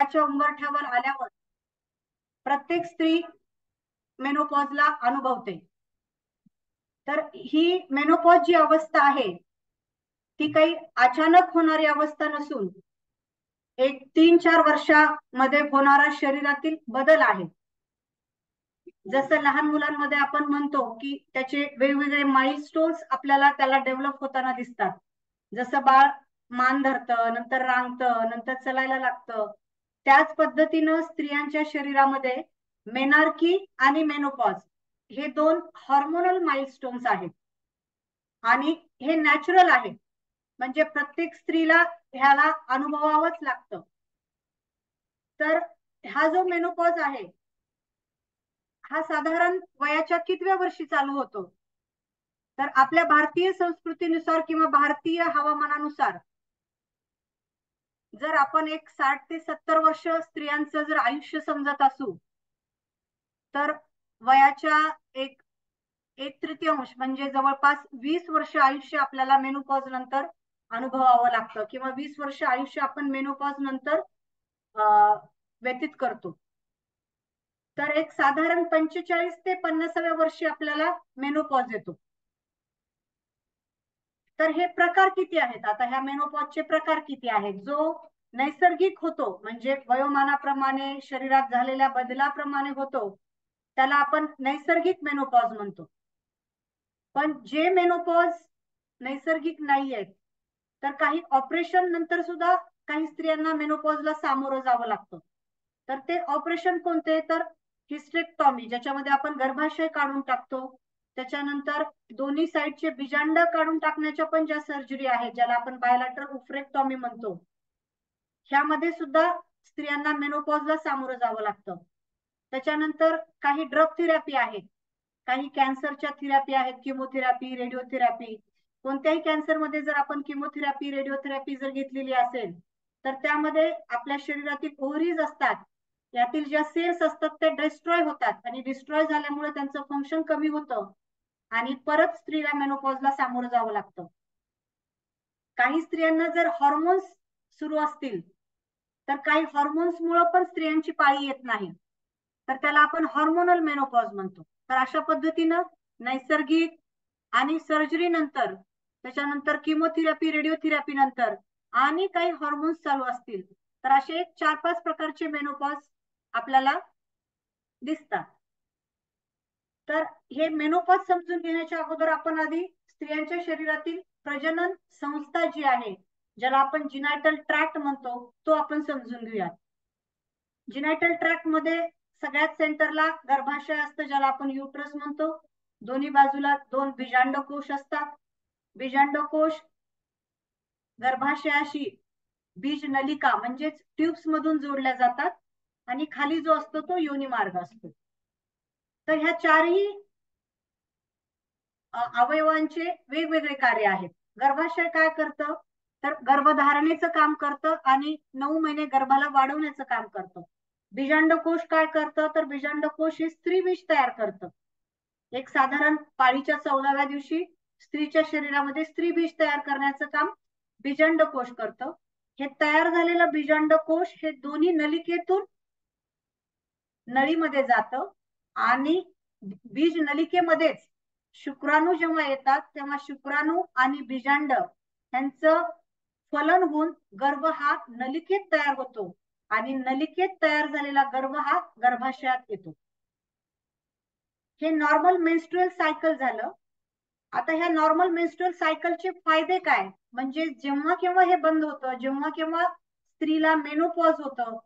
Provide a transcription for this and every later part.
वयाच्या उंबरठ्यावर आल्यावर प्रत्येक स्त्री मेनोपॉजला अनुभवते. तर ही मेनोपॉज जी अवस्था आहे ती काही अचानक होणारी अवस्था नसून एक 3-4 वर्षामध्ये होणारा शरीरातील बदल आहे. जसं लहान मुलांमध्ये आपण म्हणतो की त्याचे वेगवेगळे माइलस्टोन्स आपल्याला त्याला डेव्हलप होताना दिसतात. जसं बाळ मान धरतं, नंतर रांगतं, नंतर चलायला लागतं, त्याच पद्धतीनं स्त्रियांच्या शरीरामध्ये मेनार्की आणि मेनोपॉज हे 2 हॉर्मोनल माइलस्टोन्स आहेत आणि हे नॅचरल आहे. म्हणजे प्रत्येक स्त्रीला ह्याला अनुभवावंच लागतं. तर हा जो मेनोपॉज आहे हा साधारण वयाच्या कितव्या वर्षी चालू होतो? तर आपल्या भारतीय संस्कृतीनुसार किंवा भारतीय हवामानानुसार जर आपण एक 60 ते 70 वर्ष स्त्रियांचं जर आयुष्य समजत असू तर वयाच्या एक 1/3 म्हणजे जवळपास 20 वर्ष आयुष्य आपल्याला मेनोपॉज नंतर अनुभवावं लागतं किंवा 20 वर्ष आयुष्य आपण मेनोपॉज नंतर व्यतीत करतो. तर एक साधारण 45 ते 50व्या वर्षी आपल्याला मेनोपॉज येतो. तर हे प्रकार किती आहेत? आता ह्या मेनोपॉजचे प्रकार किती आहेत? जो नैसर्गिक होतो म्हणजे वयोमानाप्रमाणे शरीरात झालेल्या बदलाप्रमाणे होतो त्याला आपण नैसर्गिक मेनोपॉज म्हणतो. पण जे मेनोपॉज नैसर्गिक नाही आहेत तर काही ऑपरेशन नंतर सुद्धा काही स्त्रियांना मेनोपॉजला सामोरं जावं लागतं. तर ते ऑपरेशन कोणते? तर हिस्टेक्टॉमी, ज्याच्यामध्ये आपण गर्भाशय काढून टाकतो, त्याच्यानंतर दोन्ही साईडचे बीजांड काढून टाकण्याच्या पण ज्या सर्जरी आहेत ज्याला आपण बायलॅटरल उफ्रेक्टॉमी म्हणतो, ह्यामध्ये सुद्धा स्त्रियांना मेनोपॉजला सामोरं जावं लागतं. त्याच्यानंतर काही ड्रग थेरपी आहेत, काही कॅन्सरच्या थेरपी आहेत, किमोथेरपी, रेडिओथेरपी. कोणत्याही कॅन्सरमध्ये जर आपण किमोथेरपी, रेडिओथेरपी जर घेतलेली असेल तर त्यामध्ये आपल्या शरीरातील ओव्हरीज असतात, यातील ज्या सेल्स असतात ते डिस्ट्रॉय होतात आणि डिस्ट्रॉय झाल्यामुळे त्यांचं फंक्शन कमी होतं आणि परत स्त्रीला मेनोपॉजला सामोरं जावं लागतं. काही स्त्रियांना जर हॉर्मोन्स सुरू असतील तर काही हॉर्मोन्समुळे पण स्त्रियांची पाळी येत नाही, तर त्याला आपण हॉर्मोनल मेनोपॉज म्हणतो. तर अशा पद्धतीनं नैसर्गिक आणि सर्जरी नंतर, त्याच्यानंतर किमोथेरपी, रेडिओथेरपी नंतर आणि काही हॉर्मोन्स चालू असतील तर असे 4-5 प्रकारचे मेनोपॉज आपल्याला दिसतात. तर हे मेनोपॉज समजून घेण्याच्या अगोदर आपण आधी स्त्रियांच्या शरीरातील प्रजनन संस्था जी आहे, ज्याला आपण जिनायटल ट्रॅक्ट म्हणतो, तो आपण समजून घेऊयात. जिनायटल ट्रॅक्ट मध्ये सगळ्यात सेंटरला गर्भाशय असतं, ज्याला आपण युट्रस म्हणतो. दोन्ही बाजूला 2 बीजांडकोश असतात. बीजांडकोश गर्भाशयाशी बीज नलिका म्हणजेच ट्यूब्स मधून जोडल्या जातात आणि खाली जो असतो तो योनी मार्ग असतो. तर ह्या चारही अवयवांचे वेगवेगळे कार्य आहेत. गर्भाशय काय करतं? तर गर्भधारणेचं काम करतं आणि 9 महिने गर्भाला वाढवण्याचं काम करतं. बीजांडकोश काय करतं? तर बीजांडकोश हे स्त्रीबीज तयार करतं. एक साधारण पाळीच्या 14व्या दिवशी स्त्रीच्या शरीरामध्ये स्त्रीबीज तयार करण्याचं काम बीजांडकोश करतं. हे तयार झालेलं बीजांडकोश हे दोन्ही नलिकेतून नळीमध्ये जातं आणि बीज नलिकेमध्येच शुक्राणू जेव्हा येतात तेव्हा शुक्राणू आणि बीजांड यांचं फलन होऊन गर्भ हा नलिकेत तयार होतो आणि नलिकेत तयार झालेला गर्भ हा गर्भाशयात येतो. हे नॉर्मल मेन्स्ट्रुअल सायकल झालं. आता ह्या नॉर्मल मेन्स्ट्रुअल सायकलचे फायदे काय? म्हणजे जेव्हा केव्हा हे बंद होतं, जेव्हा केव्हा स्त्रीला मेनोपॉज होतं,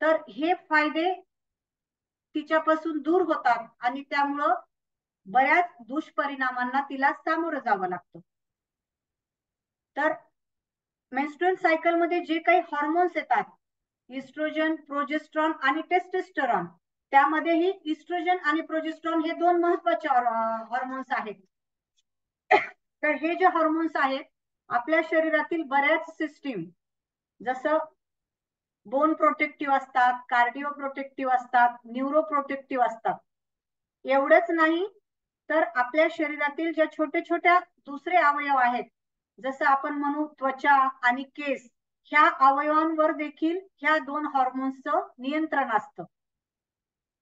तर हे फायदे तिच्यापासून दूर होतात आणि त्यामुळं बऱ्याच दुष्परिणामांना तिला सामोरं जावं लागतं. तर मेन्स्ट्रुअल सायकल मध्ये जे काही हॉर्मोन्स येतात, इस्ट्रोजन, प्रोजेस्ट्रॉन आणि टेस्टोस्टेरॉन, त्यामध्येही इस्ट्रोजन आणि प्रोजेस्ट्रॉन हे 2 महत्वाचे हॉर्मोन्स आहेत. तर हे जे हॉर्मोन्स आहेत आपल्या शरीरातील बऱ्याच सिस्टीम, जसं बोन प्रोटेक्टिव्ह असतात, कार्डिओ प्रोटेक्टिव्ह असतात, न्यूरो प्रोटेक्टिव्ह असतात. एवढंच नाही तर आपल्या शरीरातील ज्या छोट्या छोट्या दुसरे अवयव आहेत, जसं आपण म्हणू त्वचा आणि केस, ह्या अवयवांवर देखील ह्या दोन हॉर्मोन्सचं नियंत्रण असतं.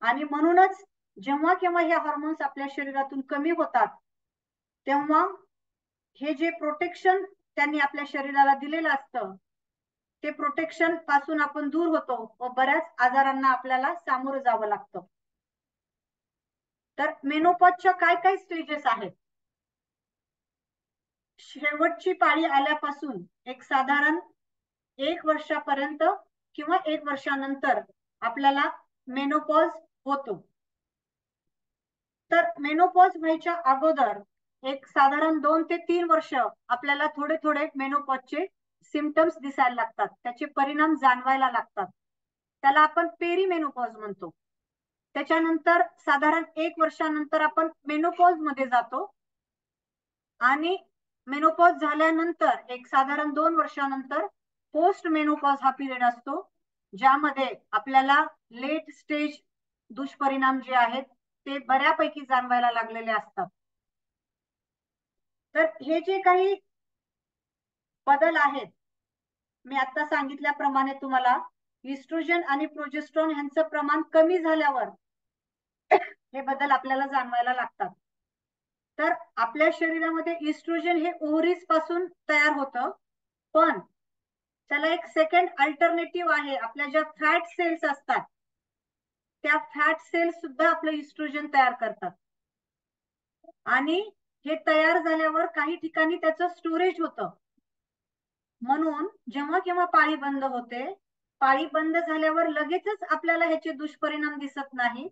आणि म्हणूनच जेव्हा केव्हा हे हॉर्मोन्स आपल्या शरीरातून कमी होतात तेव्हा हे जे प्रोटेक्शन त्यांनी आपल्या शरीराला दिलेलं असतं ते प्रोटेक्शन पासून आपण दूर होतो व बऱ्याच आजारांना आपल्याला सामोरं जावं लागतं. तर मेनोपॉजच्या काय काय स्टेजेस आहेत? शेवटची पाळी आल्यापासून एक साधारण 1 वर्षापर्यंत किंवा 1 वर्षानंतर आपल्याला मेनोपॉज होतो. तर मेनोपॉज व्हायच्या अगोदर एक साधारण 2 ते 3 वर्ष आपल्याला थोडे थोडे मेनोपॉजचे सिम्पटम्स दिसायला लागतात, त्याचे परिणाम जाणवायला लागतात. त्याला आपण पेरीमेनोपॉज म्हणतो. त्याच्यानंतर साधारण 1 वर्षानंतर आपण मेनोपॉज मध्ये जातो आणि मेनोपॉज झाल्यानंतर एक साधारण 2 वर्षानंतर पोस्ट मेनोपॉज हा पिरियड असतो, ज्यामध्ये आपल्याला लेट स्टेज दुष्परिणाम जे आहेत ते बऱ्यापैकी जाणवायला लागलेले असतात. तर हे जे काही बदल आहेत, मी आता सांगितल्याप्रमाणे तुम्हाला इस्ट्रोजन आणि प्रोजेस्ट्रॉन यांचं प्रमाण कमी झाल्यावर हे बदल आपल्याला जाणवायला लागतात. तर आपल्या शरीरामध्ये इस्ट्रोजन हे ओव्हरीज पासून तयार होतं, पण त्याला एक सेकंड अल्टरनेटिव्ह आहे. आपल्या ज्या फॅट सेल्स असतात त्या फॅट सेल्स सुद्धा आपलं इस्ट्रोजन तयार करतात आणि हे तयार झाल्यावर काही ठिकाणी त्याचं स्टोरेज होतं. म्हणून जेव्हा केव्हा पाळी बंद होते, पाळी बंद झाल्यावर लगेचच आपल्याला ह्याचे दुष्परिणाम दिसत नाही.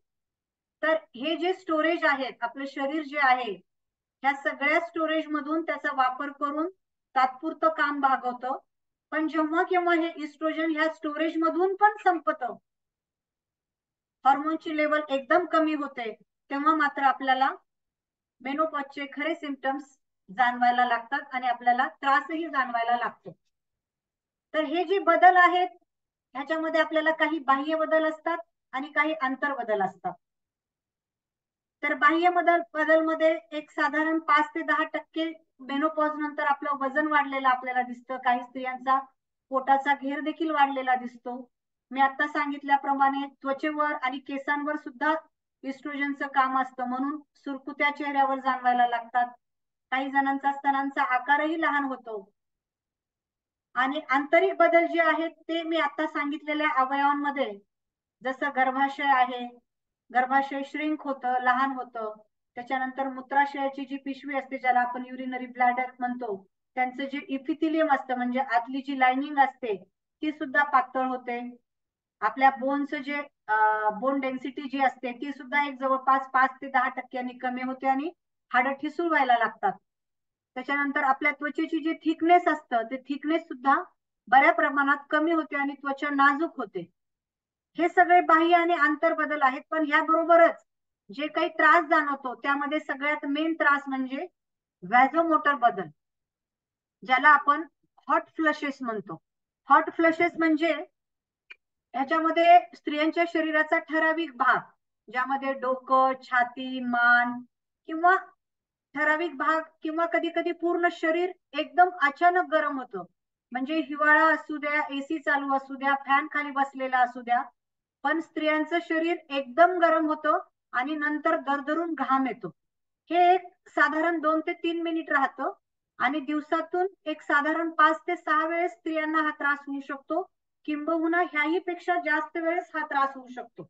तर हे जे स्टोरेज आहेत, आपलं शरीर जे आहे, ह्या सगळ्या स्टोरेज मधून त्याचा वापर करून तात्पुरतं काम भागवतं. पण जेव्हा केव्हा हे इस्ट्रोजन ह्या स्टोरेज मधून पण संपतं, हॉर्मोनची लेवल एकदम कमी होते, तेव्हा मात्र आपल्याला मेनोपॉजचे खरे सिम्पटम्स जाणवायला लागतात आणि आपल्याला त्रासही जाणवायला लागतो. तर हे जे बदल आहेत ह्याच्यामध्ये आपल्याला काही बाह्य बदल असतात आणि काही अंतर बदल असतात. तर बाह्य बदल मध्ये एक साधारण 5 ते 10% मेनोपॉज नंतर आपलं वजन वाढलेलं आपल्याला दिसतं. काही स्त्रियांचा पोटाचा घेर देखील वाढलेला दिसतो. मी आता सांगितल्याप्रमाणे त्वचेवर आणि केसांवर सुद्धा इस्ट्रोजनचं काम असतं, म्हणून सुरकुत्या चेहऱ्यावर जाणवायला लागतात. काही जणांचा स्तनांचा आकारही लहान होतो. आणि आंतरिक बदल जे आहेत ते मी आता सांगितलेल्या अवयवांमध्ये, जसं गर्भाशय आहे, गर्भाशय श्रिंक होतं, लहान होतं. त्याच्यानंतर मूत्राशयाची जी पिशवी असते, ज्याला आपण युरिनरी ब्लॅडर म्हणतो, त्यांचं जे इपिथिलियम असतं म्हणजे आतली जी लाइनिंग असते ती सुद्धा पातळ होते. आपल्या बोनचं जे बोन डेन्सिटी जी असते ती सुद्धा एक जवळपास 5 ते 10% कमी होते आणि हाडं ठिसूळ व्हायला लागतात. त्याच्यानंतर आपल्या त्वचेची जी थिकनेस असतं ते थिकनेस सुद्धा बऱ्या प्रमाणात कमी होते आणि त्वचा नाजूक होते. हे सगळे बाह्य आणि आंतर बदल आहेत. पण ह्याबरोबरच जे काही त्रास जाणवतो त्यामध्ये सगळ्यात मेन त्रास म्हणजे व्हॅझोमोटर बदल, ज्याला आपण हॉट फ्लशेस म्हणतो. हॉट फ्लशेस म्हणजे ह्याच्यामध्ये स्त्रियांच्या शरीराचा ठराविक भाग, ज्यामध्ये डोकं, छाती, मान किंवा ठराविक भाग किंवा कधी कधी पूर्ण शरीर एकदम अचानक गरम होतं. म्हणजे हिवाळा असू द्या, एसी चालू असू द्या, फॅन खाली बसलेला असू द्या, पण स्त्रियांचं शरीर एकदम गरम होतं आणि नंतर दरदरून घाम येतो. हे एक साधारण 2 ते 3 मिनिट राहतं आणि दिवसातून एक साधारण 5 ते 6 वेळेस स्त्रियांना हा त्रास होऊ शकतो, किंबहुना ह्याही पेक्षा जास्त वेळेस हा त्रास होऊ शकतो.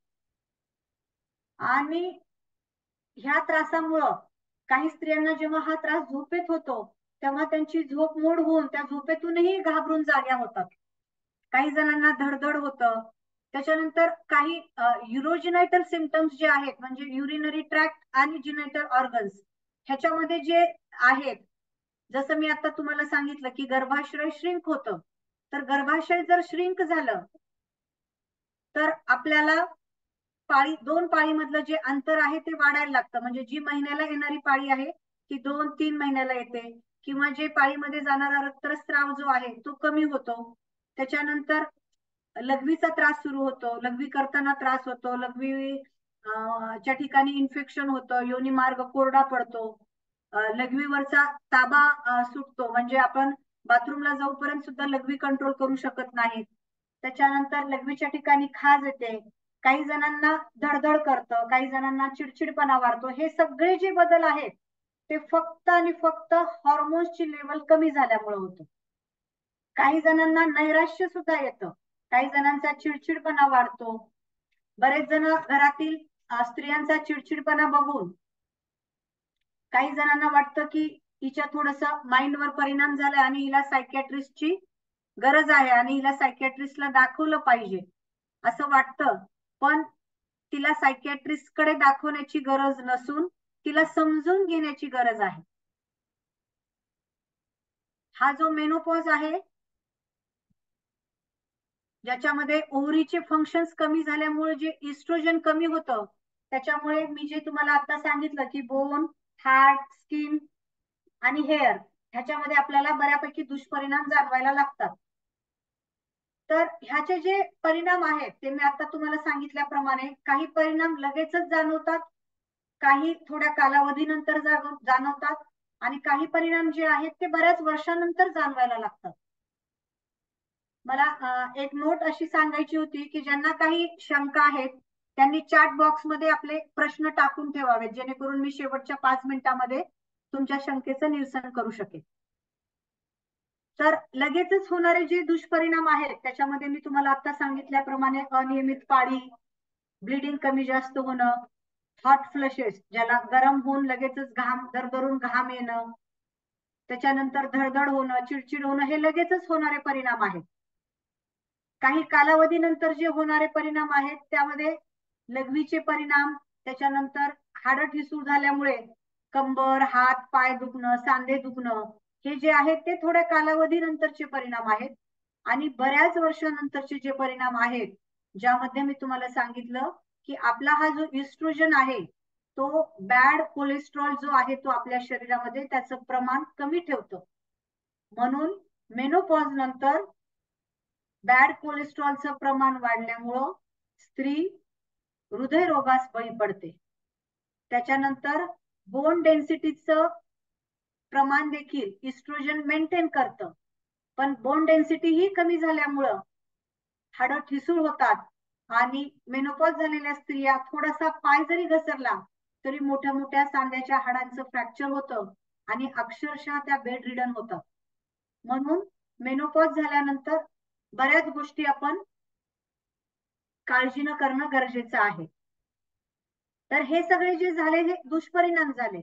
आणि ह्या त्रासामुळं काही स्त्रियांना जेव्हा हा त्रास झोपेत होतो तेव्हा त्यांची झोप मोड होऊन त्या झोपेतूनही घाबरून जाग्या होतात. काही जणांना धडधड होतं. त्याच्यानंतर काही युरोजिनायटल सिम्पटम्स जे आहेत, म्हणजे युरिनरी ट्रॅक्ट आणि जिनायटल ऑर्गन्स ह्याच्यामध्ये जे आहेत, जसं मी आता तुम्हाला सांगितलं की गर्भाशय श्रिंक होतं, तर गर्भाशय जर श्रिंक झालं तर आपल्याला दोन पाळीमधलं जे अंतर आहे ते वाढायला लागतं. म्हणजे जी महिन्याला येणारी पाळी आहे ती 2-3 महिन्याला येते, किंवा जे पाळीमध्ये जाणारा रक्तस्राव जो आहे तो कमी होतो. त्याच्यानंतर लघवीचा त्रास सुरू होतो, लघवी करताना त्रास होतो, लघवी च्या ठिकाणी इन्फेक्शन होतं, योनी मार्ग कोरडा पडतो, लघवीवरचा ताबा सुटतो, म्हणजे आपण बाथरूमला जाऊपर्यंत सुद्धा लघवी कंट्रोल करू शकत नाहीत. त्याच्यानंतर लघवीच्या ठिकाणी खाज येते, काही जणांना धडधड करतं, काही जणांना चिडचिडपणा वाढतो. हे सगळे जे बदल आहेत ते फक्त आणि फक्त हॉर्मोन्सची लेवल कमी झाल्यामुळे होतं. काही जणांना नैराश्य सुद्धा येतं, काही जणांचा चिडचिडपणा वाढतो. बरेच जण घरातील स्त्रियांचा चिडचिडपणा बघून काही जणांना वाटतं की हिच्या थोडस माइंडवर परिणाम झालाय आणि हिला सायकॅट्रिस्टची गरज आहे आणि हिला सायकॅट्रिस्टला दाखवलं पाहिजे असं वाटतं. पण तिला सायकॅट्रिस्टकडे दाखवण्याची गरज नसून तिला समजून घेण्याची गरज आहे. हा जो मेनोपॉज आहे, ज्याच्यामध्ये ओव्हरीचे फंक्शन्स कमी झाल्यामुळे जे इस्ट्रोजन कमी होतं, त्याच्यामुळे मी जे तुम्हाला आता सांगितलं की बोन, हार्ट, स्किन आणि हेअर ह्याच्यामध्ये आपल्याला बऱ्यापैकी दुष्परिणाम जाणवायला लागतात. तर ह्याचे जे परिणाम आहेत ते मी आता तुम्हाला सांगितल्याप्रमाणे काही परिणाम लगेचच जाणवतात, काही थोड्या कालावधीनंतर जाणवतात आणि काही परिणाम जे आहेत ते बऱ्याच वर्षानंतर जाणवायला लागतात. मला एक नोट अशी सांगायची होती की ज्यांना काही शंका आहेत त्यांनी चॅट बॉक्समध्ये आपले प्रश्न टाकून ठेवावेत, जेणेकरून मी शेवटच्या 5 मिनिटांमध्ये तुमच्या शंकेचं निरसन करू शकेन. तर लगेचच होणारे जे दुष्परिणाम आहेत त्याच्यामध्ये मी तुम्हाला आता सांगितल्याप्रमाणे अनियमित पाळी, ब्लिडिंग कमी जास्त होणं, हॉट फ्लशेस ज्याला गरम होऊन लगेचच घाम दरदरून घाम येणं, त्याच्यानंतर धडधड होणं, चिडचिड होणं, हे लगेचच होणारे परिणाम आहेत. काही कालावधीनंतर जे होणारे परिणाम आहेत त्यामध्ये लघवीचे परिणाम, त्याच्यानंतर हाडं ठिसूळ झाल्यामुळे कंबर, हात, पाय दुखणं, सांधे दुखणं, हे जे आहेत ते थोड्या कालावधीनंतरचे परिणाम आहेत. आणि बऱ्याच वर्षानंतरचे जे परिणाम आहेत, ज्यामध्ये मी तुम्हाला सांगितलं की आपला हा जो इस्ट्रोजन आहे तो बॅड कोलेस्ट्रॉल जो आहे तो आपल्या शरीरामध्ये त्याचं प्रमाण कमी ठेवतो. म्हणून मेनोपॉज नंतर बॅड कोलेस्ट्रॉलचं प्रमाण वाढल्यामुळं स्त्री हृदयरोगास बळी पडते. त्याच्यानंतर बोन डेन्सिटीचं प्रमाण देखील इस्ट्रोजन मेंटेन करतं, पण बोन डेन्सिटी ही कमी झाल्यामुळं हाडं ठिसूळ होतात आणि मेनोपॉज झालेल्या स्त्रिया थोडासा पाय जरी घसरला तरी मोठ्या मोठ्या सांध्याच्या हाडांचं फ्रॅक्चर होतं आणि अक्षरशः त्या बेड रिडन होतात. म्हणून मेनोपॉज झाल्यानंतर बऱ्याच गोष्टी आपण काळजीनं करणं गरजेचं आहे. तर हे सगळे जे झाले हे दुष्परिणाम झाले.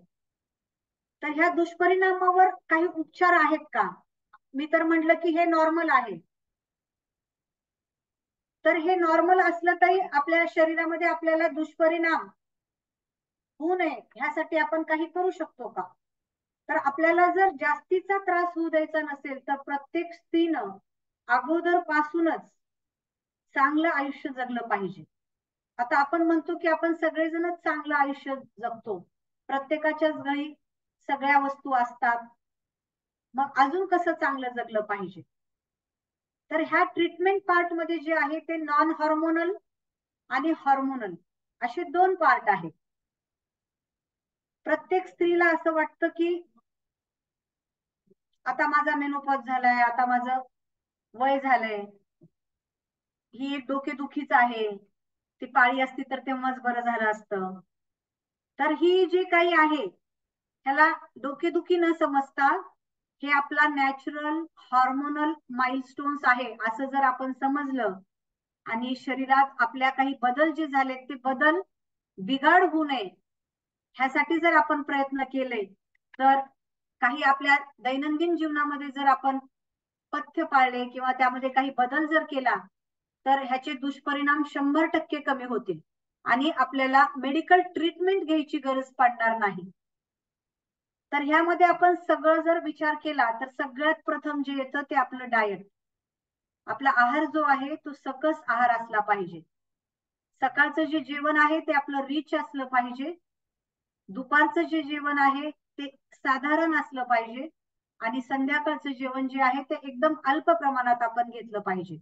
तर ह्या दुष्परिणामावर काही उपचार आहेत का? मी तर म्हटलं की हे नॉर्मल आहे. तर हे नॉर्मल असलं तरी आपल्या शरीरामध्ये आपल्याला दुष्परिणाम होऊ नये ह्यासाठी आपण काही करू शकतो का? तर आपल्याला जर जास्तीचा त्रास होऊ द्यायचा नसेल तर प्रत्येक स्त्रीनं अगोदर पासूनच चांगलं आयुष्य जगलं पाहिजे. आता आपण म्हणतो की आपण सगळेजणच चांगलं आयुष्य जगतो, प्रत्येकाच्याच घरी सगळ्या वस्तू असतात, मग अजून कसं चांगलं जगलं पाहिजे? तर ह्या ट्रीटमेंट पार्ट मध्ये जे आहे ते नॉन हॉर्मोनल आणि हॉर्मोनल असे 2 पार्ट आहेत. प्रत्येक स्त्रीला असं वाटतं की आता माझा मेनोपॉज झालाय, आता माझं वय झालंय, ही एक डोकेदुखीच आहे, ती पाळी असती तर तेव्हाच बरं झालं असतं. तर ही जी काही आहे ह्याला डोकेदुखी न समजता हे आपला नॅचरल हॉर्मोनल माइलस्टोन्स आहे असं जर आपण समजलं आणि शरीरात आपल्या काही बदल जे झाले ते बदल बिघाड होऊ नये ह्यासाठी जर आपण प्रयत्न केले, तर काही आपल्या दैनंदिन जीवनामध्ये जर आपण पथ्य पाळले किंवा त्यामध्ये काही बदल जर केला तर ह्याचे दुष्परिणाम 100% कमी होतील आणि आपल्याला मेडिकल ट्रीटमेंट घ्यायची गरज पडणार नाही. तर ह्यामध्ये आपण सगळं जर विचार केला तर सगळ्यात प्रथम जे येतं ते आपलं डाएट. आपला आहार जो आहे तो सकस आहार असला पाहिजे. सकाळचं जे जेवण आहे ते आपलं रिच असलं पाहिजे, दुपारचं जे जेवण आहे ते साधारण असलं पाहिजे आणि संध्याकाळचं जेवण जे आहे ते एकदम अल्प प्रमाणात आपण घेतलं पाहिजे.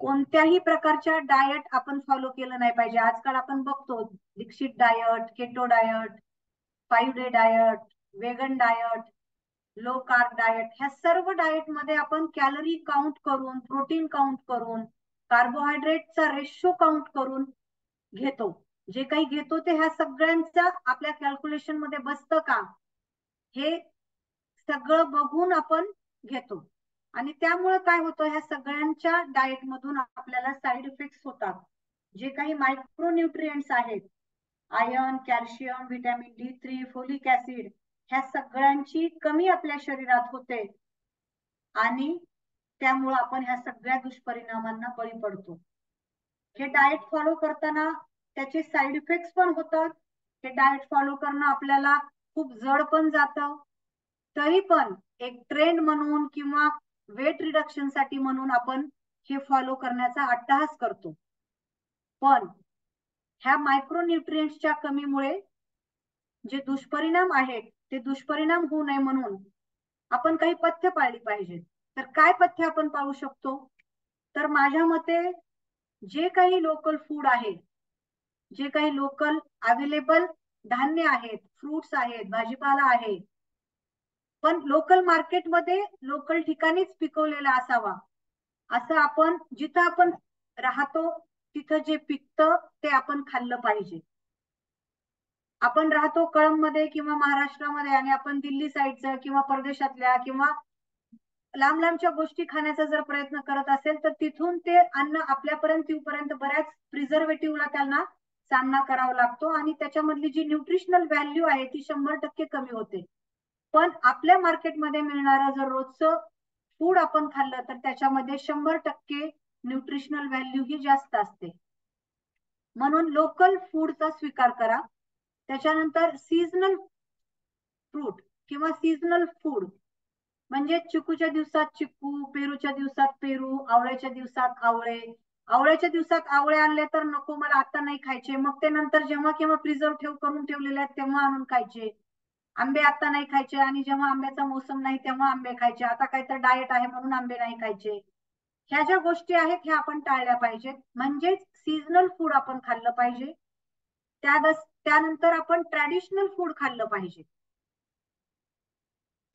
कोणत्याही प्रकारच्या डाएट आपण फॉलो केलं नाही पाहिजे. आजकाल आपण बघतो Dixit diet, keto diet, 5 day diet, vegan diet, low carb diet, ह्या सर्व डाएट मध्ये आपण कॅलरी काउंट करून, प्रोटीन काउंट करून, कार्बोहायड्रेटचा रेशो काउंट करून घेतो. जे काही घेतो ते ह्या सगळ्यांचा आपल्या कॅल्क्युलेशन मध्ये बसतं का, हे सगळं बघून आपण घेतो. आणि त्यामुळे काय होतं, ह्या सगळ्यांच्या डाएट मधून आपल्याला साईड इफेक्ट्स होतात. जे काही मायक्रोन्यूट्रिएंट्स आहेत, iron, calcium, vitamin D3, folic acid, ह्या सगळ्यांची कमी आपल्या शरीरात होते आणि त्यामुळे आपण ह्या सगळ्या दुष्परिणामांना बळी पडतो. हे डाएट फॉलो करताना त्याचे साईड इफेक्ट्स पण होतात. हे डाएट फॉलो करणं आपल्याला खूप जड पण जातं. तरी पण एक ट्रेंड म्हणून किंवा वेट रिडक्शन साठी म्हणून आपण हे फॉलो करण्याचा अट्टहास करतो. पण ह्या मायक्रोन्यूट्रिएंट्सच्या कमीमुळे जे दुष्परिणाम आहेत ते दुष्परिणाम होऊ नये म्हणून आपण काही पथ्य पाळली पाहिजेत. तर काय पथ्य आपण पाळू शकतो? तर माझ्या मते जे काही लोकल फूड आहे, जे काही लोकल अवेलेबल धान्य आहेत, फ्रुट्स आहेत, भाजीपाला आहे, पण लोकल मार्केटमध्ये लोकल ठिकाणीच पिकवलेला असावा. असं आपण जिथं आपण राहतो तिथं जे पिकतं ते आपण खाल्लं पाहिजे. आपण राहतो कळंबमध्ये किंवा महाराष्ट्रामध्ये आणि आपण दिल्ली साईडचं किंवा परदेशातल्या किंवा लांब लांबच्या गोष्टी खाण्याचा जर प्रयत्न करत असेल तर तिथून ते अन्न आपल्यापर्यंत येऊपर्यंत बऱ्याच प्रिझर्वेटिव्हला त्यांना सामना करावा लागतो आणि त्याच्यामधली जी न्यूट्रिशनल व्हॅल्यू आहे ती 100% कमी होते. पण आपल्या मार्केटमध्ये मिळणारं जर रोजचं फूड आपण खाल्लं तर त्याच्यामध्ये 100% न्यूट्रिशनल व्हॅल्यू ही जास्त असते. म्हणून लोकल फूडचा स्वीकार करा. त्याच्यानंतर सीजनल फ्रूट किंवा सीजनल फूड म्हणजे चिकूच्या दिवसात चिकू, पेरूच्या दिवसात पेरू, आवळ्याच्या दिवसात आवळे. आवळ्याच्या दिवसात आवळे आणले तर नको मला आता नाही खायचे, मग ते नंतर जेव्हा केव्हा प्रिझर्व करून ठेवलेले आहेत तेव्हा आणून खायचे. आंबे आता नाही खायचे आणि जेव्हा आंब्याचा मोसम नाही तेव्हा आंबे खायचे. आता काय तर डाएट आहे म्हणून आंबे नाही खायचे. ह्या ज्या गोष्टी आहेत ह्या आपण टाळल्या पाहिजेत. म्हणजेच सीजनल फूड आपण खाल्लं पाहिजे. त्यानंतर आपण ट्रॅडिशनल फूड खाल्लं पाहिजे.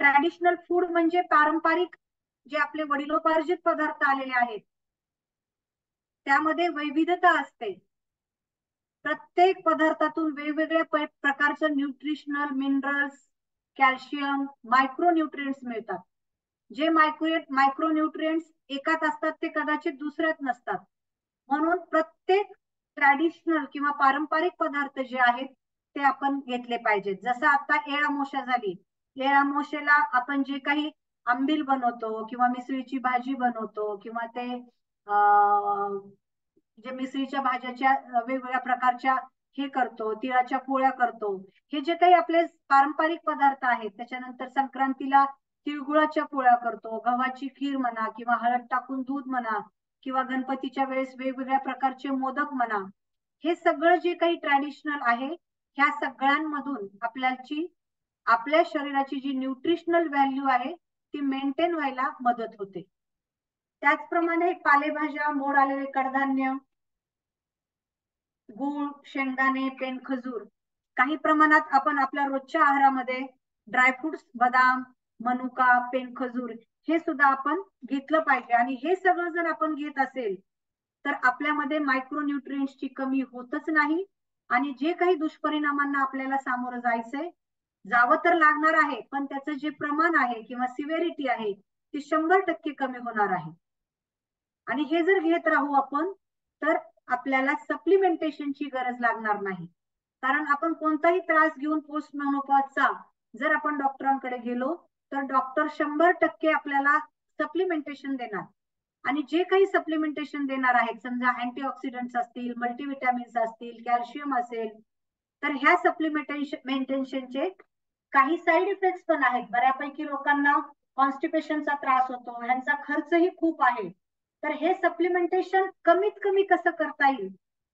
ट्रॅडिशनल फूड म्हणजे पारंपरिक जे आपले वडिलोपार्जित पदार्थ आलेले आहेत त्यामध्ये वैविध्यता असते. प्रत्येक पदार्थातून वेगवेगळ्या प्रकारचं न्यूट्रिशनल, मिनरल्स, कॅल्शियम, मायक्रोन्यूट्रिएंट्स मिळतात. जे मायक्रोन्यूट्रिएंट्स एकात असतात ते कदाचित दुसऱ्यात नसतात. म्हणून प्रत्येक ट्रॅडिशनल किंवा पारंपरिक पदार्थ जे आहेत ते आपण घेतले पाहिजेत. जसं आता एळ अमावस्या झाली, एळ अमावस्येला आपण जे काही आंबील बनवतो किंवा मिसळीची भाजी बनवतो किंवा ते जे मिसळीच्या भाज्याच्या वेगवेगळ्या प्रकारच्या हे करतो, तिळाच्या पोळ्या करतो, हे जे काही आपले पारंपरिक पदार्थ आहेत. त्याच्यानंतर संक्रांतीला तिळगुळाच्या पोळ्या करतो, गव्हाची खीर म्हणा किंवा हळद टाकून दूध म्हणा किंवा गणपतीच्या वेळेस वेगवेगळ्या प्रकारचे मोदक म्हणा, हे सगळं जे काही ट्रॅडिशनल आहे ह्या सगळ्यांमधून आपल्या शरीराची जी न्यूट्रिशनल व्हॅल्यू आहे ती मेंटेन व्हायला मदत होते. त्याचप्रमाणे पालेभाज्या, मोड आलेले कडधान्य, गूळ, शेंगदाणे, पेन, खजूर, काही प्रमाणात आपण आपल्या रोजच्या आहारामध्ये ड्रायफ्रुट्स, बदाम, मनुका, पेन, खजूर हे सुद्धा आपण घेतलं पाहिजे. आणि हे सगळं जर आपण घेत असेल तर आपल्यामध्ये मायक्रोन्यूट्रिएंट्सची कमी होतच नाही आणि जे काही दुष्परिणामांना आपल्याला सामोरं जावं तर लागणार आहे, पण त्याचं जे प्रमाण आहे किंवा सिव्हिरिटी आहे ती 100% कमी होणार आहे. आणि हे जर घेत राहू आपण तर आपल्याला सप्लिमेंटेशनची गरज लागणार नाही. कारण आपण कोणताही त्रास घेऊन पोस्ट मेनोपॉजचा जर आपण डॉक्टरांकडे गेलो तर डॉक्टर 100% आपल्याला सप्लिमेंटेशन देणार. आणि जे काही सप्लिमेंटेशन देणार आहेत, समजा अँटीऑक्सिडंट्स असतील, मल्टीव्हिटॅमिन्स असतील, कॅल्शियम असेल, तर ह्या सप्लिमेंटेशनचे काही साईड इफेक्ट्स पण आहेत. बऱ्यापैकी लोकांना कॉन्स्टिपेशनचा त्रास होतो, ह्यांचा खर्चही खूप आहे. तर हे सप्लिमेंटेशन कमीत कमी कसं करता येईल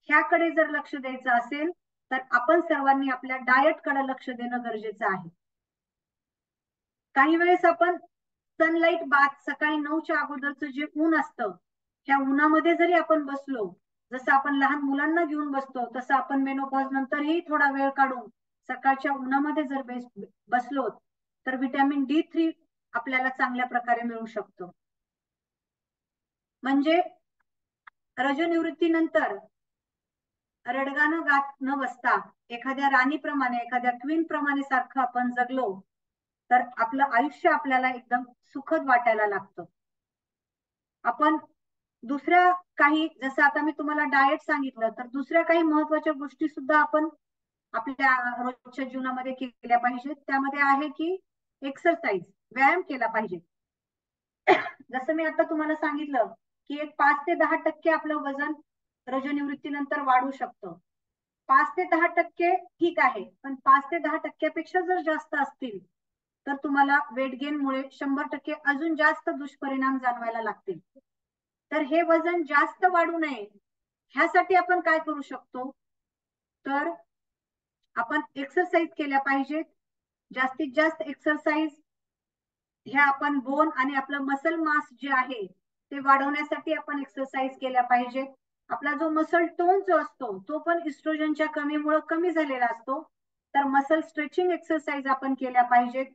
ह्याकडे जर लक्ष द्यायचं असेल तर आपण सर्वांनी आपल्या डाएट कडे लक्ष देणं गरजेचं आहे. काही वेळेस आपण सनलाईट बाथ, सकाळी 9च्या अगोदरचं जे ऊन असतं त्या उन्हामध्ये जरी आपण बसलो, जसं आपण लहान मुलांना घेऊन बसतो तसं आपण मेनोपॉज नंतरही थोडा वेळ काढून सकाळच्या उन्हामध्ये जर बसलो तर व्हिटॅमिन D3 आपल्याला चांगल्या प्रकारे मिळू शकतो. म्हणजे रजोनिवृत्तीनंतर रडगाणं गात न बसता एखाद्या राणीप्रमाणे, एखाद्या क्वीन प्रमाणे सारखं आपण जगलो तर आपलं आयुष्य आपल्याला एकदम सुखद वाटायला लागतं. आपण दुसऱ्या काही, जसं आता मी तुम्हाला डाएट सांगितलं, तर दुसऱ्या काही महत्वाच्या गोष्टी सुद्धा आपण आपल्या रोजच्या जीवनामध्ये केल्या पाहिजेत. त्यामध्ये आहे की एक्सरसाइज, व्यायाम केला पाहिजे. जसं मी आता तुम्हाला सांगितलं की एक 5 ते 10% आपलं वजन रजोनिवृत्तीनंतर वाढू शकतं. 5 ते 10% ठीक आहे, पण 5 ते 10% जर जास्त असतील तर तुम्हाला वेट गेन मुळे 100% अजून जास्त दुष्परिणाम जाणवायला लागतील. तर हे वजन जास्त वाढू नये ह्यासाठी आपण काय करू शकतो, तर आपण एक्सरसाइज केल्या पाहिजेत. जास्तीत जास्त एक्सरसाइज ह्या आपण बोन आणि आपलं मसल मास जे आहे ते वाढवण्यासाठी आपण एक्सरसाइज केल्या पाहिजेत. आपला जो मसल टोन जो असतो तो पण इस्ट्रोजनच्या कमीमुळे कमी झालेला असतो. तर मसल स्ट्रेचिंग एक्सरसाइज आपण केल्या पाहिजेत.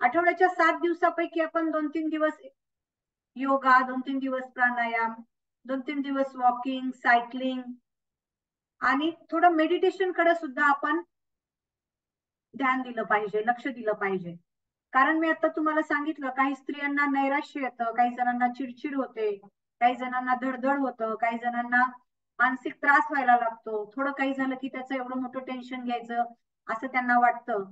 आठवड्याच्या 7 दिवसापैकी आपण 2-3 दिवस योगा, 2-3 दिवस प्राणायाम, 2-3 दिवस वॉकिंग, सायकलिंग आणि थोडं मेडिटेशन कडे सुद्धा आपण ध्यान दिलं पाहिजे, लक्ष दिलं पाहिजे. कारण मी आता तुम्हाला सांगितलं, काही स्त्रियांना नैराश्य येतं, काही जणांना चिडचिड होते, काही जणांना धडधड होतं, काही जणांना मानसिक त्रास व्हायला लागतो. थोडं काही झालं की त्याचं एवढं मोठं टेन्शन घ्यायचं असं त्यांना वाटतं.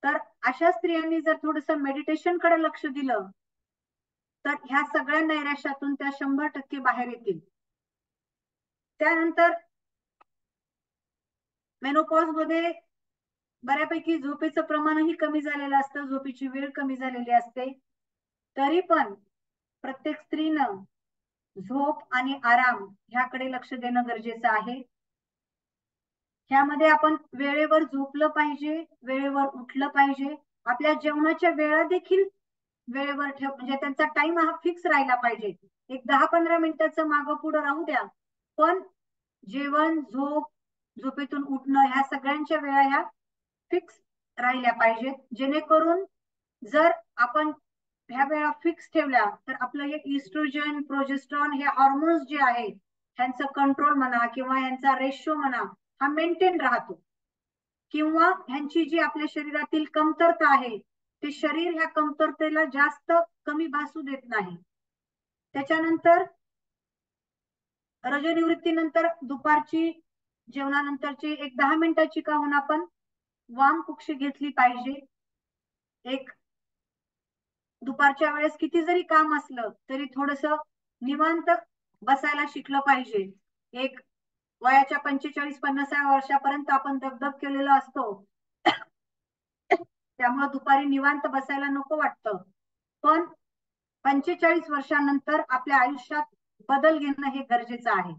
तर अशा स्त्रियांनी जर थोडस मेडिटेशन कडे लक्ष दिलं तर ह्या सगळ्या नैराश्यातून त्या 100% बाहेर येतील. त्यानंतर मेनोपॉज मध्ये बऱ्यापैकी झोपेचं प्रमाणही कमी झालेलं असतं, झोपेची वेळ कमी झालेली असते. तरी पण प्रत्येक स्त्रीनं झोप आणि आराम ह्याकडे लक्ष देणं गरजेचं आहे. ह्यामध्ये आपण वेळेवर झोपलं पाहिजे, वेळेवर उठलं पाहिजे. आपल्या जेवणाच्या वेळा देखील वेळेवर ठेव, म्हणजे त्यांचा टाइम हा फिक्स राहिला पाहिजे. एक 10-15 मिनिटाचं मागं पुढं राहू द्या, पण जेवण, झोप, झोपेतून उठणं ह्या सगळ्यांच्या वेळा ह्या फिक्स राहिल्या पाहिजेत. जेणेकरून जर आपण ह्या वेळा फिक्स ठेवल्या तर आपलं हे इस्ट्रोजन, प्रोजेस्ट्रॉन हे हार्मोन्स जे आहेत ह्यांचं कंट्रोल म्हणा किंवा ह्यांचा रेशो म्हणा हा मेंटेन राहतो. किंवा ह्यांची जी आपल्या शरीरातील कमतरता आहे ते शरीर ह्या कमतरतेला जास्त कमी भासू देत नाही. त्याच्यानंतर रजोनिवृत्तीनंतर दुपारची जेवणानंतरची एक 10 मिनिटाची का होईना आपण वाम कुक्षी घेतली पाहिजे. एक दुपारच्या वेळेस किती जरी काम असलं तरी थोडस निवांत बसायला शिकलं पाहिजे. एक वयाच्या 45-50 वर्षापर्यंत आपण दगदग केलेला असतो, त्यामुळे दुपारी निवांत बसायला नको वाटतं. पण 45 वर्षानंतर आपल्या आयुष्यात बदल घेणं हे गरजेचं आहे.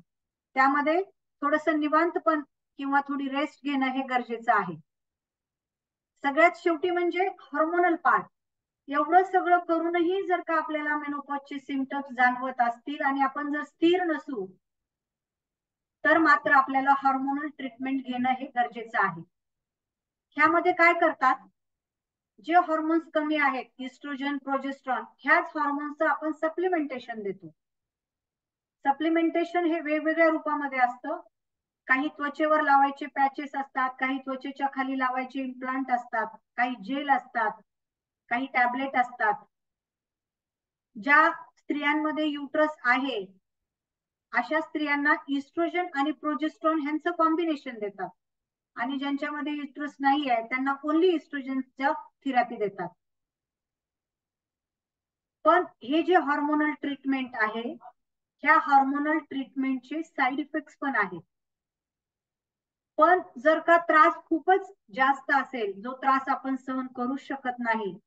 त्यामध्ये थोडस निवांतपण किंवा थोडी रेस्ट घेणं हे गरजेचं आहे. सगळ्यात शेवटी म्हणजे हार्मोनल पार्ट. एवढं सगळं करूनही जर का आपल्याला मेनोपॉजचे सिम्पटम्स जाणवत असतील आणि आपण जर स्थिर नसू तर मात्र आपल्याला हार्मोनल ट्रीटमेंट घेणं हे गरजेचं आहे. ह्यामध्ये काय करतात, जे हॉर्मोन्स कमी आहेत, इस्ट्रोजन, प्रोजेस्ट्रॉन, ह्याच हॉर्मोन्सचं आपण सप्लिमेंटेशन देतो. सप्लिमेंटेशन हे वेगवेगळ्या रूपामध्ये असतं. काही त्वचेवर लावायचे पॅचेस असतात, काही त्वचेच्या खाली लावायचे इम्प्लांट असतात, काही जेल असतात, काही टॅबलेट असतात. ज्या स्त्रियांमध्ये युट्रस आहे अशा स्त्रियांना इस्ट्रोजन आणि प्रोजेस्ट्रॉन ह्यांचं कॉम्बिनेशन देतात आणि ज्यांच्यामध्ये युट्रस नाही आहे त्यांना ओन्ली इस्ट्रोजनचं थेरपी देतात. पण हे जे हार्मोनल ट्रीटमेंट आहे ह्या हार्मोनल ट्रीटमेंटचे साईड इफेक्ट्स पण आहेत. पण जर का त्रास खूपच जास्त असेल, जो त्रास आपण सहन करू शकत नाही,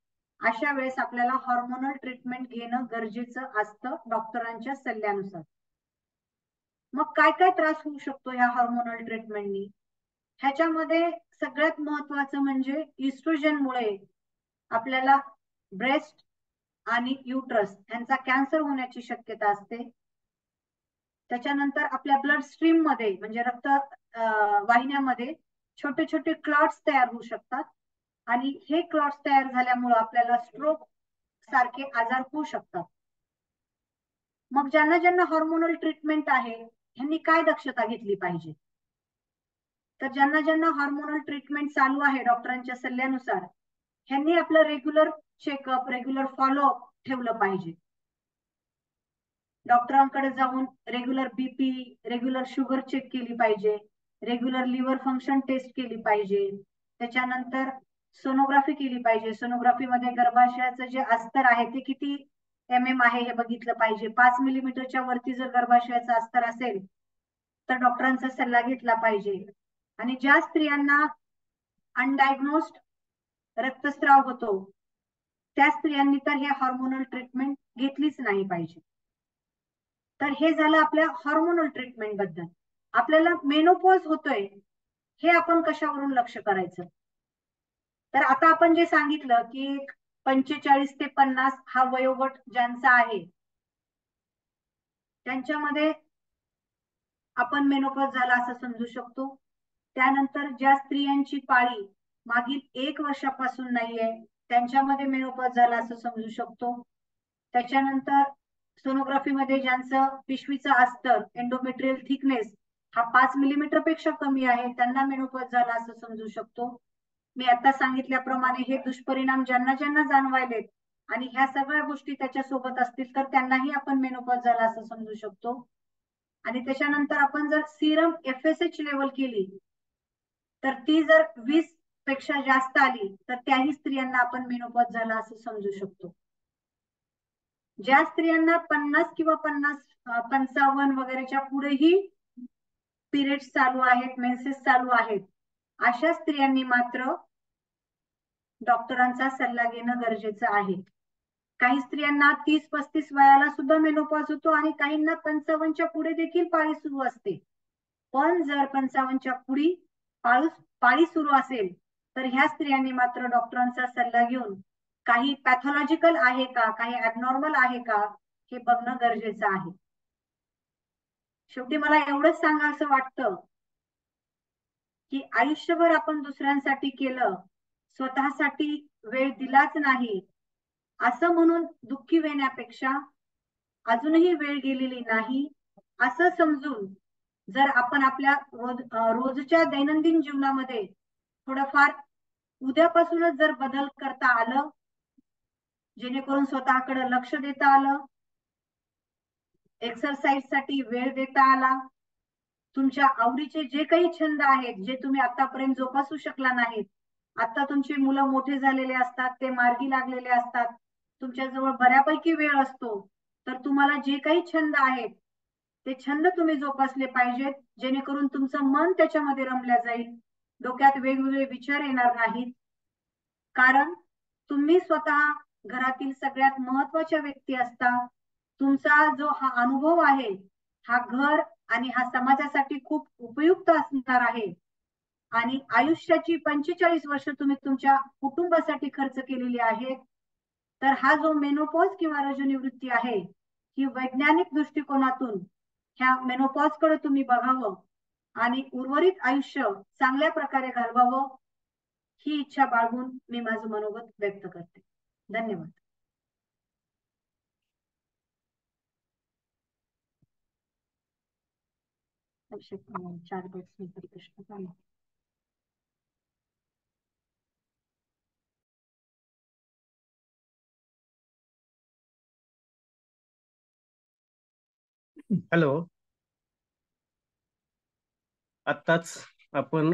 अशा वेळेस आपल्याला हार्मोनल ट्रीटमेंट घेणं गरजेचं असतं डॉक्टरांच्या सल्ल्यानुसार. मग काय काय त्रास होऊ शकतो या हार्मोनल ट्रीटमेंटनी? ह्याच्यामध्ये सगळ्यात महत्वाचं म्हणजे इस्ट्रोजनमुळे आपल्याला ब्रेस्ट आणि युट्रस यांचा कॅन्सर होण्याची शक्यता असते. त्याच्यानंतर आपल्या ब्लड स्ट्रीम मध्ये म्हणजे रक्त वाहिन्यामध्ये छोटे छोटे क्लॉट्स तयार होऊ शकतात आणि हे क्लॉट्स तयार झाल्यामुळे आपल्याला स्ट्रोक सारखे आजार होऊ शकतात. मग ज्यांना ज्यांना हॉर्मोनल ट्रीटमेंट आहे ह्यांनी काय दक्षता घेतली पाहिजे? तर ज्यांना ज्यांना हॉर्मोनल ट्रीटमेंट चालू आहे डॉक्टरांच्या सल्ल्यानुसार ह्यांनी आपलं रेग्युलर चेकअप, रेग्युलर फॉलोअप ठेवलं पाहिजे. डॉक्टरांकडे जाऊन regular BP, regular sugar check केली पाहिजे, रेग्युलर लिव्हर फंक्शन टेस्ट केली पाहिजे. त्याच्यानंतर सोनोग्राफी केली पाहिजे. सोनोग्राफीमध्ये गर्भाशयाचं जे अस्तर आहे ते किती MM आहे हे बघितलं पाहिजे. 5 मिलीमीटरच्या वरती जर गर्भाशयाचं अस्तर असेल तर डॉक्टरांचा सल्ला घेतला पाहिजे. आणि ज्या स्त्रियांना अनडायग्नोस्ड रक्तस्राव होतो त्या स्त्रियांनी तर हे हॉर्मोनल ट्रीटमेंट घेतलीच नाही पाहिजे. तर हे झालं आपल्या हॉर्मोनल ट्रीटमेंट बद्दल. आपल्याला मेनोपॉज होतोय हे आपण कशावरून लक्ष करायचं? तर आता आपण जे सांगितलं की 45 ते 50 हा वयोगट ज्यांचा आहे त्यांच्यामध्ये आपण मेनोपॉज झाला असं समजू शकतो. त्यानंतर ज्या स्त्रियांची पाळी मागील 1 वर्षापासून नाहीये त्यांच्यामध्ये मेनोपॉज झाला असं समजू शकतो. त्याच्यानंतर सोनोग्राफीमध्ये ज्यांचं पिशवीचं अस्तर, एंडोमेट्रियल थिकनेस हा 5 मिलीमीटर पेक्षा कमी आहे त्यांना मेनोपॉज झाला असं समजू शकतो. मी आता सांगितल्याप्रमाणे हे दुष्परिणाम ज्यांना ज्यांना जाणवायलेत आणि ह्या सगळ्या गोष्टी त्याच्या सोबत असतील तर त्यांनाही आपण मेनोपॉज झाला असं समजू शकतो. आणि त्याच्यानंतर आपण जर सिरम FSH लेवल केली तर ती जर 20 पेक्षा जास्त आली तर त्याही स्त्रियांना आपण मेनोपॉज झाला असं समजू शकतो. ज्या स्त्रियांना 50 किंवा 55 वगैरेच्या पुढेही पिरियड्स चालू आहेत, मेन्सेस चालू आहेत, अशा स्त्रियांनी मात्र डॉक्टरांचा सल्ला घेणं गरजेचं आहे. काही स्त्रियांना 30-35 वयाला सुद्धा मेनोपॉज होतो आणि काहींना 55च्या पुढे देखील पाळी सुरू असते. पण जर 55च्या पुढे पाळी सुरू असेल तर ह्या स्त्रियांनी मात्र डॉक्टरांचा सल्ला घेऊन काही पॅथॉलॉजिकल आहे का, काही ॲबनॉर्मल आहे का हे बघणं गरजेचं आहे. शेवटी मला एवढंच सांगायचं वाटतं की आयुष्यभर आपण दुसऱ्यांसाठी केलं, स्वतःसाठी वेळ दिलाच नाही असं म्हणून दुःखी वेण्यापेक्षा अजूनही वेळ गेलेली नाही असं समजून जर आपण आपल्या रोजच्या दैनंदिन जीवनामध्ये थोडंफार उद्यापासूनच जर बदल करता आलं, जेणेकरून स्वतःकडे लक्ष देता आलं, एक्सरसाइज साठी वेळ देता आला, तुमच्या आवडीचे जे काही छंद आहेत जे तुम्ही आतापर्यंत जोपासू शकला नाहीत, आता तुमची मुलं मोठे झालेले असतात, ते मार्गी लागलेले असतात, तुमच्याजवळ बऱ्यापैकी वेळ असतो, तर तुम्हाला जे काही छंद आहेत ते छंद तुम्ही जोपासले पाहिजेत, जेणेकरून तुमचं मन त्याच्यामध्ये रमल्या जाईल, डोक्यात वेगवेगळे विचार येणार नाहीत. कारण तुम्ही स्वतः घरातील सगळ्यात महत्वाच्या व्यक्ती असता. तुमचा जो हा अनुभव आहे हा घर आणि हा समाजासाठी खूप उपयुक्त असणार आहे. आणि आयुष्याची 45 वर्ष तुम्ही तुमच्या कुटुंबासाठी खर्च केलेली आहेत. तर हा जो मेनोपॉज किंवा रजोनिवृत्ती आहे ही वैज्ञानिक दृष्टिकोनातून ह्या मेनोपॉज कडे तुम्ही बघावं आणि उर्वरित आयुष्य चांगल्या प्रकारे घालवावं ही इच्छा बाळगून मी माझं मनोगत व्यक्त करते. धन्यवाद. चार प्रश्न. हॅलो, आत्ताच आपण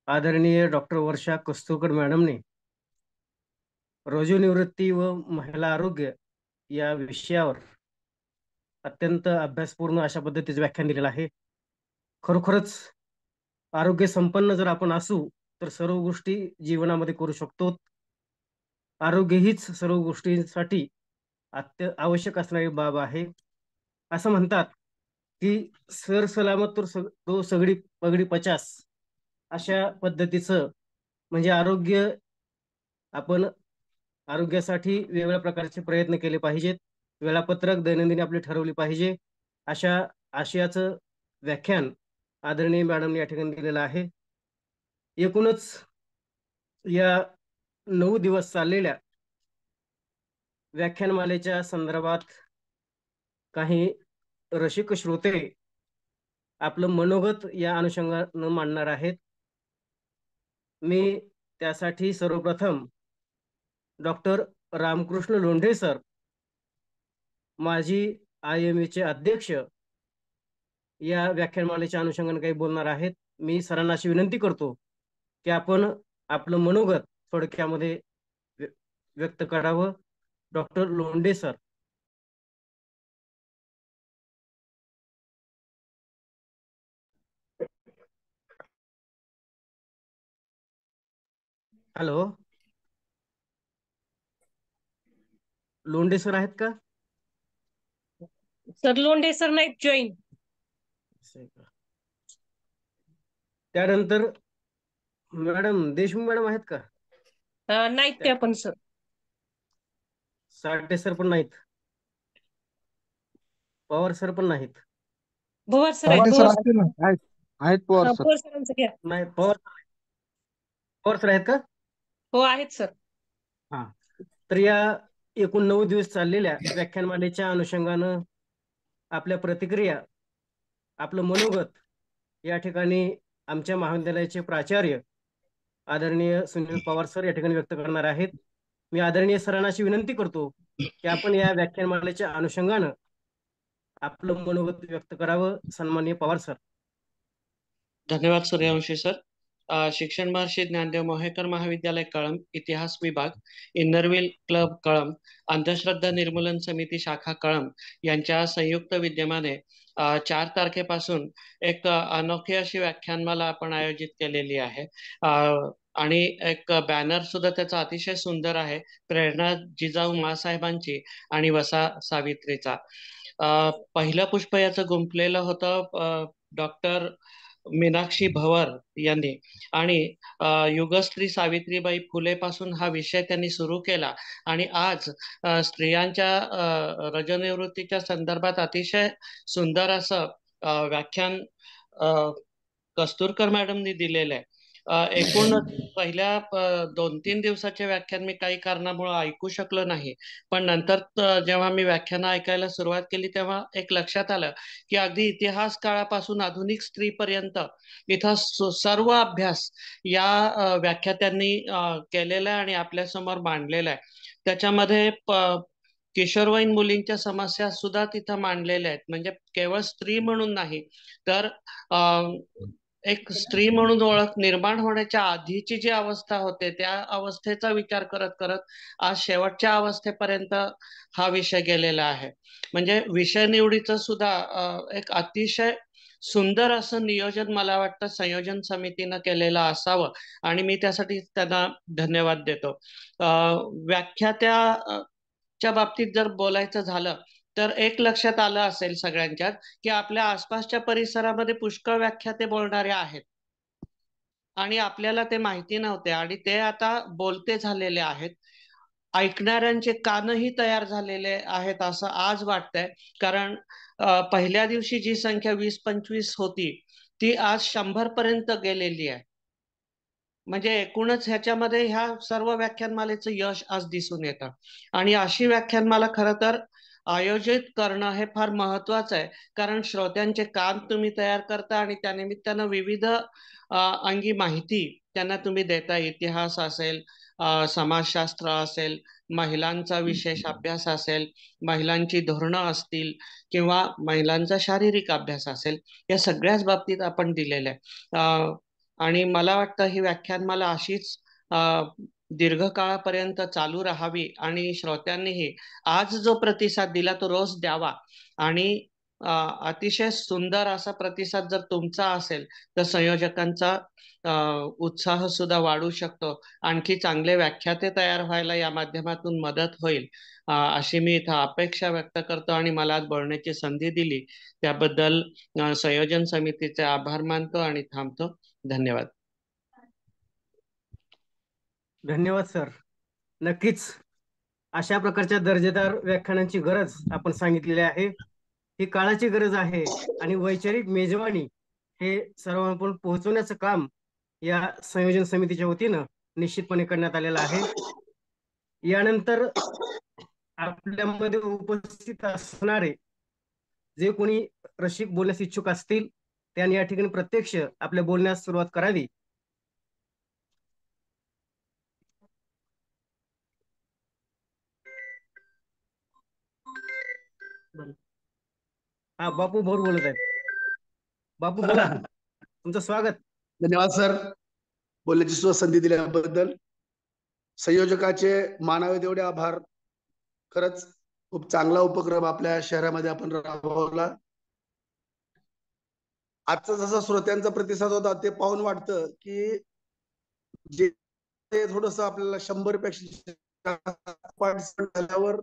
आदरणीय डॉक्टर वर्षा कस्तुरकर मॅडमने रजोनिवृत्ती व महिला आरोग्य या विषयावर अत्यंत अभ्यासपूर्ण अशा पद्धतीचे व्याख्यान दिलेलं आहे. खरोखरच आरोग्य संपन्न जर आपण असू तर सर्व गोष्टी जीवनामध्ये करू शकतो. आरोग्य हीच सर्व गोष्टींसाठी आवश्यक असणारी बाब आहे. असं म्हणतात की सर सलामत तो सगळी पगडी 50 अशा पद्धतीचं म्हणजे आरोग्य आपण आरोग्यासाठी वेगवेगळ्या प्रकारचे प्रयत्न केले पाहिजेत. वेळापत्रक दैनंदिन आपले ठरवले पाहिजे. अशा आशयाचं व्याख्यान आदरणीय मॅडमने या ठिकाणी दिलेलं आहे. एकूणच या 9 दिवस चाललेल्या व्याख्यानमालेच्या संदर्भात काही रसिक श्रोते आपलं मनोगत या अनुषंगानं मांडणार आहेत. मी त्यासाठी सर्वप्रथम डॉक्टर रामकृष्ण लोंढे सर, माजी IME चे अध्यक्ष, या व्याख्यानमालेच्या अनुषंगाने काही बोलणार आहेत. मी सरांना अशी विनंती करतो की आपण आपलं मनोगत थोडक्यामध्ये व्यक्त करावं. Doctor Londhe sir. Hello, Londhe sir आहेत का? सर लोंढे सर नाहीत जॉईन. त्यानंतर मॅडम देशमुख मॅडम आहेत का? नाहीत त्या पण सर. साठे सर पण नाहीत. पवार सर पण नाहीत. भोवर सर साठे आहेत. सर आहेत ना? आहेत पवार सर. भोवर सरांचं घ्या. नाही, पवार सर आहेत का? हो आहेत सर. हा, तर या एकूण 9 दिवस चाललेल्या व्याख्यानमालेच्या अनुषंगानं आपल्या प्रतिक्रिया, आपलं मनोगत या ठिकाणी आमच्या महाविद्यालयाचे प्राचार्य आदरणीय सुनील पवार सर या ठिकाणी व्यक्त करणार आहेत. मी आदरणीय सरांना अशी विनंती करतो की आपण या व्याख्यानमालेच्या अनुषंगानं आपलं मनोगत व्यक्त करावं. सन्माननीय पवार सर. धन्यवाद सूर्यवंशी सर. शिक्षण महर्षी ज्ञानदेव मोहेकर महाविद्यालय कळंब, इतिहास विभाग, इन्नरव्हील क्लब कळंब, अंधश्रद्धा निर्मूलन समिती शाखा कळंब यांच्या संयुक्त विद्यमाने 4 तारखेपासून एक अनोखी अशी व्याख्यानमाला आपण आयोजित केलेली आहे. आणि एक बॅनर सुद्धा त्याचा अतिशय सुंदर आहे, प्रेरणा जिजाऊ मासाहेबांची आणि वसा सावित्रीचा. पहिलं पुष्प याचं गुंफलेलं होतं डॉक्टर मीनाक्षी भवर यांनी, आणि युगस्त्री सावित्रीबाई फुले पासून हा विषय त्यांनी सुरू केला. आणि आज स्त्रियांच्या रजनिवृत्तीच्या संदर्भात अतिशय सुंदर असं व्याख्यान कस्तुरकर मॅडमनी दिलेलं आहे. एकूण पहिल्या 2-3 दिवसाचे व्याख्यान मी काही कारणामुळे ऐकू शकलो नाही, पण नंतर जेव्हा मी व्याख्यान ऐकायला सुरुवात केली तेव्हा एक लक्षात आलं की अगदी इतिहास काळापासून आधुनिक स्त्रीपर्यंत इथं सर्व अभ्यास या व्याख्यात्यांनी केलेला आहे आणि आपल्या समोर मांडलेला आहे. त्याच्यामध्ये किशोरवयीन मुलींच्या समस्या सुद्धा तिथं मांडलेल्या आहेत. म्हणजे केवळ स्त्री म्हणून नाही, तर एक स्त्री म्हणून ओळख निर्माण होण्याच्या आधीची जी अवस्था होते त्या अवस्थेचा विचार करत करत आज शेवटच्या अवस्थेपर्यंत हा विषय गेलेला आहे. म्हणजे विषय निवडीचं सुद्धा एक अतिशय सुंदर असं नियोजन मला वाटतं संयोजन समितीनं केलेलं असावं, आणि मी त्यासाठी त्यांना धन्यवाद देतो. व्याख्यात्याच्या बाबतीत जर बोलायचं झालं तर एक लक्षात आलं असेल सगळ्यांच्याच की आपल्या आसपासच्या परिसरामध्ये पुष्कळ व्याख्याते बोलणारे आहेत आणि आपल्याला ते माहिती नव्हते, आणि ते आता बोलते झालेले आहेत. ऐकणाऱ्यांचे कानही तयार झालेले आहेत असं आज वाटतंय. कारण पहिल्या दिवशी जी संख्या 20-25 होती ती आज 100 पर्यंत गेलेली आहे. म्हणजे एकूणच ह्याच्यामध्ये ह्या सर्व व्याख्यानमालेचं यश आज दिसून येतं. आणि अशी व्याख्यानमाला खरं तर आयोजित करणं हे फार महत्वाचं आहे, कारण श्रोत्यांचे कान तुम्ही तयार करता आणि त्यानिमित्तानं विविध अंगी माहिती त्यांना तुम्ही देता. इतिहास असेल, समाजशास्त्र असेल, महिलांचा विशेष अभ्यास असेल, महिलांची धोरणं असतील, किंवा महिलांचा शारीरिक अभ्यास असेल, या सगळ्याच बाबतीत आपण दिलेलं आहे. आणि मला वाटतं ही व्याख्यानमाला अशीच दीर्घकाळापर्यंत चालू राहावी, आणि श्रोत्यांनीही आज जो प्रतिसाद दिला तो रोज द्यावा. आणि अतिशय सुंदर असा प्रतिसाद जर तुमचा असेल तर संयोजकांचा उत्साह सुद्धा वाढू शकतो. आणखी चांगले व्याख्याते तयार व्हायला या माध्यमातून मदत होईल अशी मी इथं अपेक्षा व्यक्त करतो. आणि मला आज बोलण्याची संधी दिली त्याबद्दल संयोजन समितीचे आभार मानतो आणि थांबतो. धन्यवाद. धन्यवाद सर. नक्कीच अशा प्रकारच्या दर्जेदार व्याख्यानांची गरज आपण सांगितलेली आहे. ही काळाची गरज आहे, आणि वैचारिक मेजवानी हे सर्व आपण पोहोचवण्याचं काम या संयोजन समितीच्या वतीनं निश्चितपणे करण्यात आलेला आहे. यानंतर आपल्यामध्ये उपस्थित असणारे जे कोणी रसिक बोलण्यास इच्छुक असतील त्यांनी या ठिकाणी प्रत्यक्ष आपल्या बोलण्यास सुरुवात करावी. हा, बापू भोर बोलत आहेत. बापू बोला, तुमचं स्वागत. धन्यवाद सर, बोलण्याची सुद्धा संधी दिल्याबद्दल. संयोजकाचे मानावे तेवढे आभार. खरंच खूप चांगला उपक्रम आपल्या शहरामध्ये आपण राबवला. आजचा जसा श्रोत्यांचा प्रतिसाद होता ते पाहून वाटतं की जे थोडस आपल्याला 100 पेक्षा पार्टिसिपेट झाल्यावर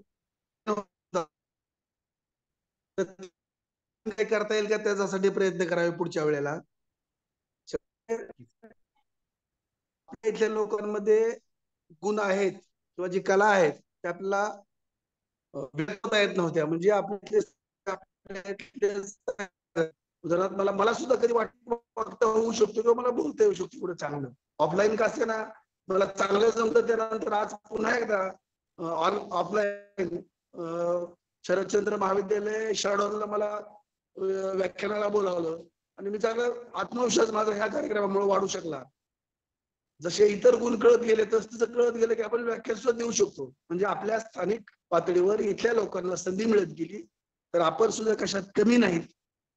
काय करता येईल का त्याच्यासाठी प्रयत्न करावे पुढच्या वेळेला. इथल्या लोकांमध्ये गुण आहेत किंवा जी कला आहेत ते आपल्याला भेटता येत नव्हत्या. म्हणजे उदाहरणार्थ मला सुद्धा कधी वाटतं होऊ शकतो किंवा मला बोलता येऊ शकतो पुढे चांगलं. ऑफलाईन का असते ना, मला चांगलं जमतं. त्यानंतर आज पुन्हा एकदा ऑफलाईन शरदचंद्र महाविद्यालय शाळेला मला व्याख्यानाला बोलावलं आणि मी चांगला आत्मविश्वास माझा ह्या कार्यक्रमामुळे वाढू शकला. जसे इतर गुण कळत गेले तसं कळत गेलं की आपण व्याख्यान सुद्धा देऊ शकतो. म्हणजे आपल्या स्थानिक पातळीवर इथल्या लोकांना संधी मिळत गेली तर आपण सुद्धा कशात कमी नाहीत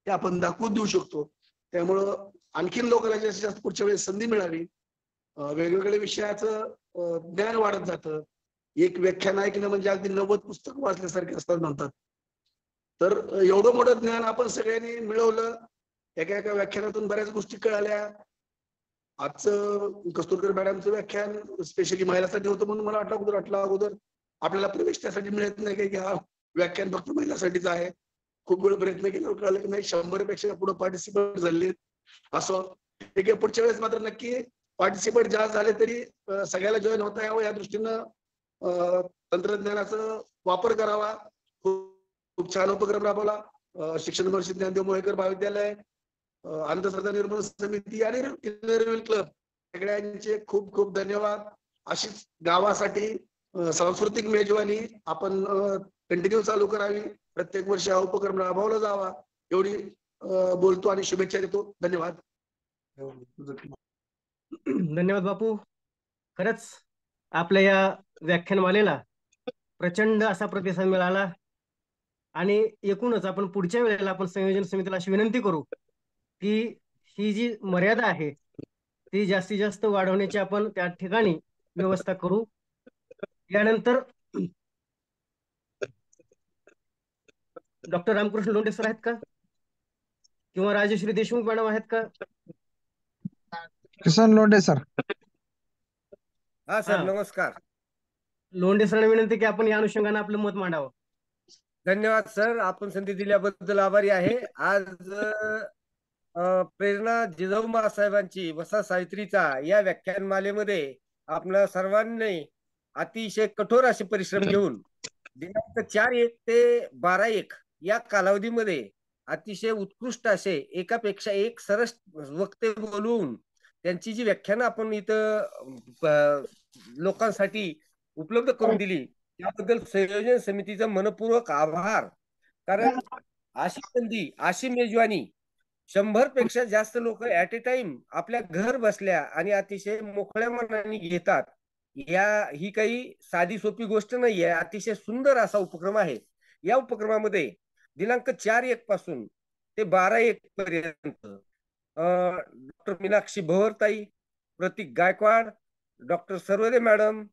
ते आपण दाखवून देऊ शकतो. त्यामुळं आणखीन लोकांना जास्तीत जास्त पुढच्या वेळेस संधी मिळावी. वेगवेगळ्या विषयाचं ज्ञान वाढत जातं. एक व्याख्यान ऐकणं म्हणजे अगदी 90 पुस्तक वाचल्यासारखे असतात म्हणतात. तर एवढं मोठं ज्ञान आपण सगळ्यांनी मिळवलं. एका एका व्याख्यानातून बऱ्याच गोष्टी कळाल्या. आजचं कस्तुरकर मॅडमचं व्याख्यान स्पेशली महिलांसाठी होतं म्हणून मला अगोदर आपल्याला प्रवेश त्यासाठी मिळत नाही की हा व्याख्यान फक्त महिलांसाठीच आहे. खूप वेळ प्रयत्न केल्यावर कळलं की नाही 100 पेक्षा पुढे पार्टिसिपेट झाले. असं ठीक आहे, पुढच्या वेळेस मात्र नक्की पार्टिसिपेट जास्त झाले तरी सगळ्याला जॉईन होता यावं या दृष्टीनं तंत्रज्ञानाचा वापर करावा. खूप छान उपक्रम राबवला. शिक्षण महर्षी ज्ञानदेव मोहेकर महाविद्यालय, अंधश्रद्धा निर्मूलन समिती आणि क्लब सगळ्यांचे खूप खूप धन्यवाद. अशीच गावासाठी सांस्कृतिक मेजवानी आपण कंटिन्यू चालू करावी. प्रत्येक वर्षी हा उपक्रम राबवला जावा एवढी बोलतो आणि शुभेच्छा देतो. धन्यवाद. धन्यवाद बापू. खरंच आपल्या या व्याख्यानमालेला प्रचंड असा प्रतिसाद मिळाला आणि एकूणच आपण पुढच्या वेळेला आपण संयोजन समितीला अशी विनंती करू की ही जी मर्यादा आहे ती जास्तीत जास्त वाढवण्याची आपण त्या ठिकाणी व्यवस्था करू. यानंतर डॉक्टर रामकृष्ण लोंढे सर आहेत का किंवा राजश्री देशमुख मॅडम आहेत का? किसन लोंढे सर. हा सर, नमस्कार. लोंढे सरांना विनंती की आपण या अनुषंगाने आपलं मत मांडावं. धन्यवाद सर, आपण संधी दिल्याबद्दल आभारी आहे. आज प्रेरणा जिजाऊ साहेबांची वसा सावित्रीचा या व्याख्यानमालेमध्ये आपल्या सर्वांनी अतिशय कठोर असे परिश्रम घेऊन दिनांक 4/1 ते 12/1 या कालावधीमध्ये अतिशय उत्कृष्ट असे एकापेक्षा एक सरस वक्ते बोलवून त्यांची जी व्याख्यानं आपण इथं लोकांसाठी उपलब्ध करून दिली त्याबद्दल संयोजन समितीचा मनपूर्वक आभार. कारण अशी संधी, अशी मेजवानी 100 पेक्षा जास्त लोक ऍट ए टाइम आपल्या घर बसल्या आणि अतिशय मोकळ्या मनाने घेतात. ही काही साधी सोपी गोष्ट नाहीये. अतिशय सुंदर असा उपक्रम आहे. या उपक्रमामध्ये दिनांक 4/1 पासून ते 12/1 पर्यंत डॉक्टर मीनाक्षी भोवरताई, प्रतीक गायकवाड, डॉक्टर सर्वदे मॅडम,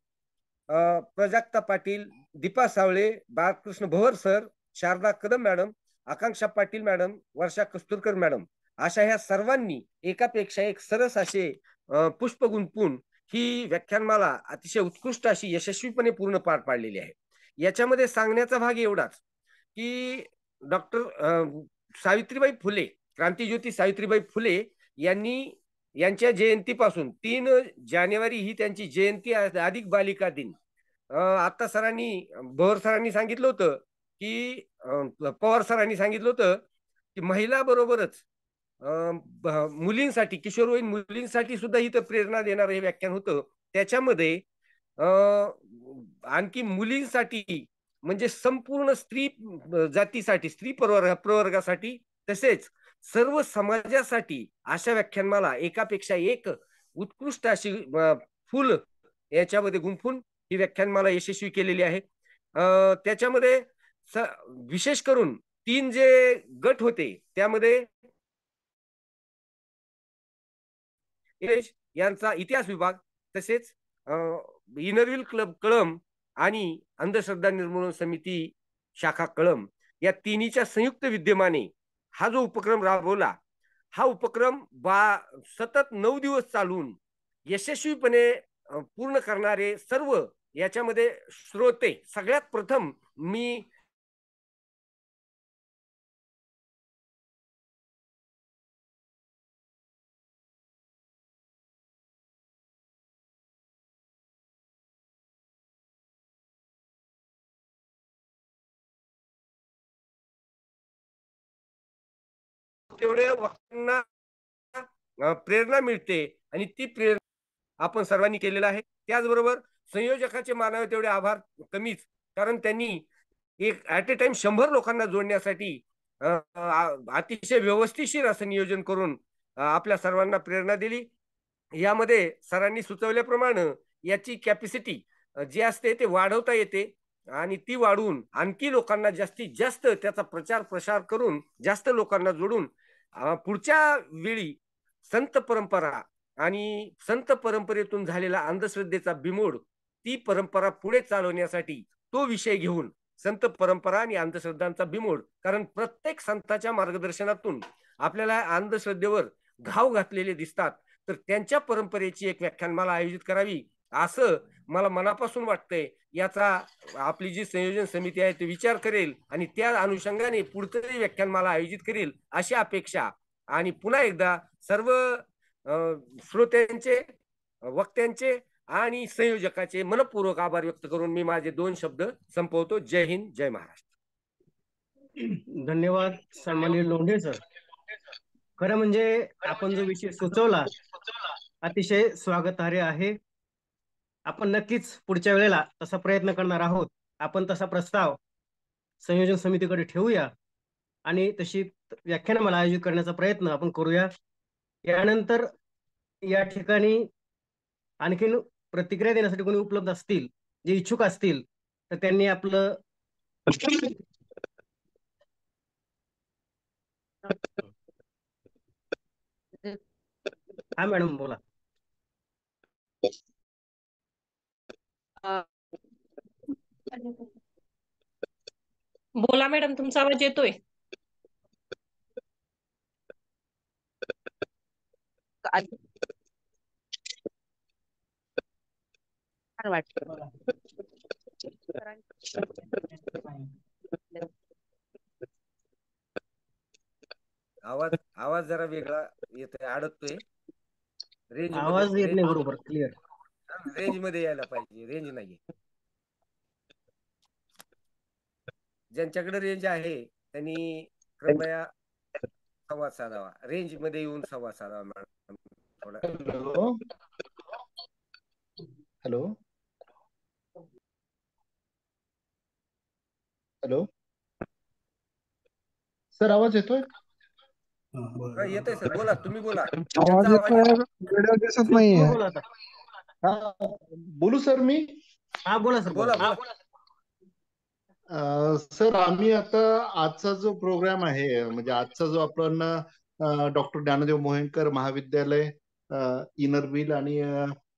प्रजाक्ता पाटील, दीपा सावळे, बाळकृष्ण भोवर सर, शारदा कदम मॅडम, आकांक्षा पाटील मॅडम, वर्षा कस्तुरकर मॅडम अशा ह्या सर्वांनी एकापेक्षा एक सरस असे पुष्प गुंफून ही व्याख्यानमाला अतिशय उत्कृष्ट अशी यशस्वीपणे पूर्ण पार पाडलेली आहे. याच्यामध्ये सांगण्याचा भाग एवढाच की डॉक्टर सावित्रीबाई फुले, क्रांतीज्योती सावित्रीबाई फुले यांच्या जयंतीपासून 3 जानेवारी ही त्यांची जयंती अधिक बालिका दिन. आता भोर सरांनी सांगितलं होतं की पवार सरांनी सांगितलं होतं की महिला बरोबरच मुलींसाठी, किशोरवयीन मुलींसाठी सुद्धा इथं प्रेरणा देणारं हे व्याख्यान होतं. त्याच्यामध्ये आणखी मुलींसाठी म्हणजे संपूर्ण स्त्री जातीसाठी, स्त्री प्रवर्गासाठी तसेच सर्व समाजासाठी अशा व्याख्यानमाला एकापेक्षा एक उत्कृष्ट अशी फुल याच्यामध्ये गुंफून ही व्याख्यानमाला यशस्वी केलेली आहे. त्याच्यामध्ये विशेष करून 3 जे गट होते त्यामध्ये यांचा इतिहास विभाग, तसेच इनरव्हील क्लब कळंब आणि अंधश्रद्धा निर्मूलन समिती शाखा कळंब या तिन्हीच्या संयुक्त विद्यमाने हा जो उपक्रम राबवला, हा उपक्रम सतत 9 दिवस चालून यशस्वीपणे पूर्ण करणारे सर्व याच्यामध्ये श्रोते, सगळ्यात प्रथम मी तेवढ्या वक्त्यांना प्रेरणा मिळते आणि ती प्रेरणा आपण सर्वांनी केलेला आहे. त्याचबरोबर संयोजकाचे मानावे तेवढे आभार कमीच, कारण त्यांनी एक ऍट ए टाइम 100 लोकांना जोडण्यासाठी अतिशय व्यवस्थितशीर असं नियोजन करून आपल्या सर्वांना प्रेरणा दिली. यामध्ये सरांनी सुचवल्याप्रमाणे याची कॅपॅसिटी जी असते ते वाढवता येते आणि ती वाढवून आणखी लोकांना जास्तीत जास्त त्याचा प्रचार प्रसार करून जास्त लोकांना जोडून पुढच्या वेळी संत परंपरा आणि संत परंपरेतून झालेला अंधश्रद्धेचा बिमोड, ती परंपरा पुढे चालवण्यासाठी तो विषय घेऊन संत परंपरा आणि अंधश्रद्धांचा बिमोड, कारण प्रत्येक संतांच्या मार्गदर्शनातून आपल्याला अंधश्रद्धेवर घाव घातलेले दिसतात, तर त्यांच्या परंपरेची एक व्याख्यानमाला आयोजित करावी असं मला मनापासून वाटतंय. याचा आपली जी संयोजन समिती आहे ते विचार करेल आणि त्या अनुषंगाने पुढचं व्याख्यानमाला आयोजित करेल अशी अपेक्षा. आणि पुन्हा एकदा सर्व श्रोत्यांचे, वक्त्यांचे आणि संयोजकाचे मनपूर्वक आभार व्यक्त करून मी माझे 2 शब्द संपवतो. जय हिंद, जय महाराष्ट्र. धन्यवाद सन्माननीय लोंढे सर. खरं म्हणजे आपण जो विषय सुचवला अतिशय स्वागतार्ह आहे. आपण नक्कीच पुढच्या वेळेला तसा प्रयत्न करणार आहोत. आपण तसा प्रस्ताव संयोजन समितीकडे ठेवूया आणि तशी व्याख्यानमाला आयोजित करण्याचा प्रयत्न आपण करूया. यानंतर या ठिकाणी आणखीन प्रतिक्रिया देण्यासाठी कोणी उपलब्ध असतील, जे इच्छुक असतील, तर त्यांनी आपलं हा मॅडम बोला. बोला मॅडम, तुमचा आवाज येतोय. आवाज जरा वेगळा येतोय, अडकतोय. रेंज आवाज येत नाही बरोबर क्लिअर. रेंज मध्ये यायला पाहिजे, रेंज नाही. ज्यांच्याकडे रेंज आहे त्यांनी कृपया संवाद साधावा, रेंज मध्ये येऊन संवाद साधावा मॅडम. थोडा हॅलो हॅलो सर, आवाज येतोय? येतोय सर, बोला, तुम्ही बोला. आवाज येतोय, व्हिडिओ दिसत नाहीये. बोलू सर मी? हा बोला सर, बोला. सर, आम्ही आता आजचा जो प्रोग्राम आहे, म्हणजे आजचा जो आपण डॉक्टर ज्ञानदेव मोहेंकर महाविद्यालय, इनरव्हील आणि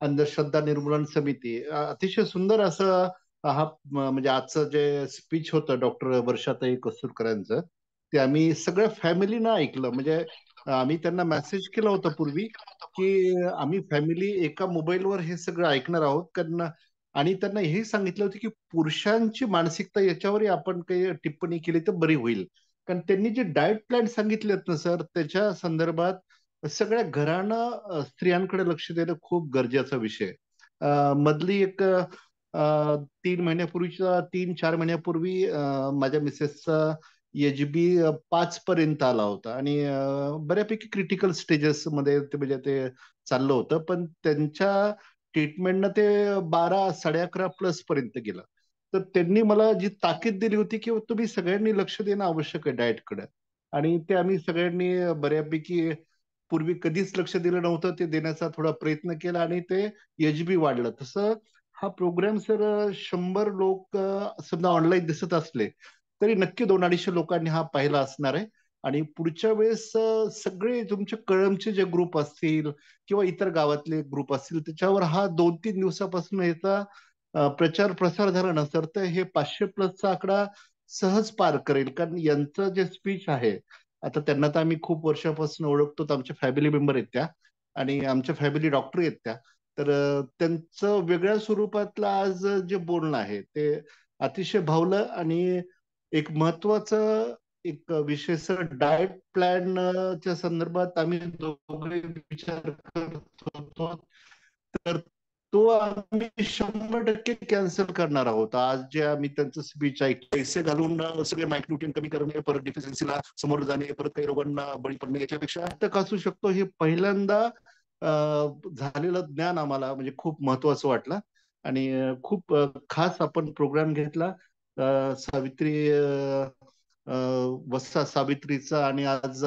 अंधश्रद्धा निर्मूलन समिती, अतिशय सुंदर असं हा म्हणजे आजचं जे स्पीच होतं डॉक्टर वर्षाताई कस्तुरकरांचं, ते आम्ही सगळ्या फॅमिलीनं ऐकलं. म्हणजे आम्ही त्यांना मेसेज केला होता पूर्वी की आम्ही फॅमिली एका मोबाईलवर हे सगळं ऐकणार आहोत, कारण आणि त्यांना हे सांगितलं होतं की पुरुषांची मानसिकता याच्यावरही आपण काही टिप्पणी केली तर बरी होईल. कारण त्यांनी जे डाएट प्लॅन सांगितलेत ना सर, त्याच्या संदर्भात सगळ्या घरानं स्त्रियांकडे लक्ष देणं खूप गरजेचा विषय. मधली एक 3-4 महिन्यापूर्वी माझ्या मिसेसचा एचबी 5 पर्यंत आला होता आणि बऱ्यापैकी क्रिटिकल स्टेजेस मध्ये म्हणजे ते चाललं होतं. पण त्यांच्या ट्रीटमेंटनं ते 12 11:30 प्लस पर्यंत गेलं. तर त्यांनी मला जी ताकीद दिली होती की तुम्ही सगळ्यांनी लक्ष देणं आवश्यक आहे डाएटकडे, आणि ते आम्ही सगळ्यांनी बऱ्यापैकी पूर्वी कधीच लक्ष दिलं नव्हतं ते देण्याचा थोडा प्रयत्न केला आणि ते एचबी वाढलं. तसं हा प्रोग्राम सर 100 लोक समजा ऑनलाईन दिसत असले तरी नक्की 200-250 लोकांनी हा पाहिला असणार आहे. आणि पुढच्या वेळेस सगळे तुमचे कळमचे जे ग्रुप असतील किंवा इतर गावातले ग्रुप असतील त्याच्यावर हा 2-3 दिवसापासून याचा प्रचार प्रसार झाला ना सर, तर हे 500 प्लसचा आकडा सहज पार करेल. कारण यांचं जे स्पीच आहे, आता त्यांना तर आम्ही खूप वर्षापासून ओळखतो, आमच्या फॅमिली मेंबर आहेत त्या, आणि आमच्या फॅमिली डॉक्टर आहेत त्या. तर त्यांचं वेगळ्या स्वरूपातलं आज जे बोलणं आहे ते अतिशय भावलं. आणि एक महत्वाचं एक विशेष डाएट प्लॅन च्या संदर्भात आम्ही दोघे विचार करत होतो, तर तो आम्ही 100% कॅन्सल करणार आहोत. आज जे आम्ही त्यांचं स्पीच ऐकलं, पैसे घालून सगळे मायक्रोन्यूट्रिएंट कमी करणे, परत डिफिशियन्सीला समोर जाणे, परत काही रोगांना बळी पडणे, याच्यापेक्षा घातक असू शकतो हे पहिल्यांदा झालेलं ज्ञान आम्हाला म्हणजे खूप महत्वाचं वाटलं. आणि खूप खास आपण प्रोग्राम घेतला सावित्री वस्सा सावित्रीचा, आणि आज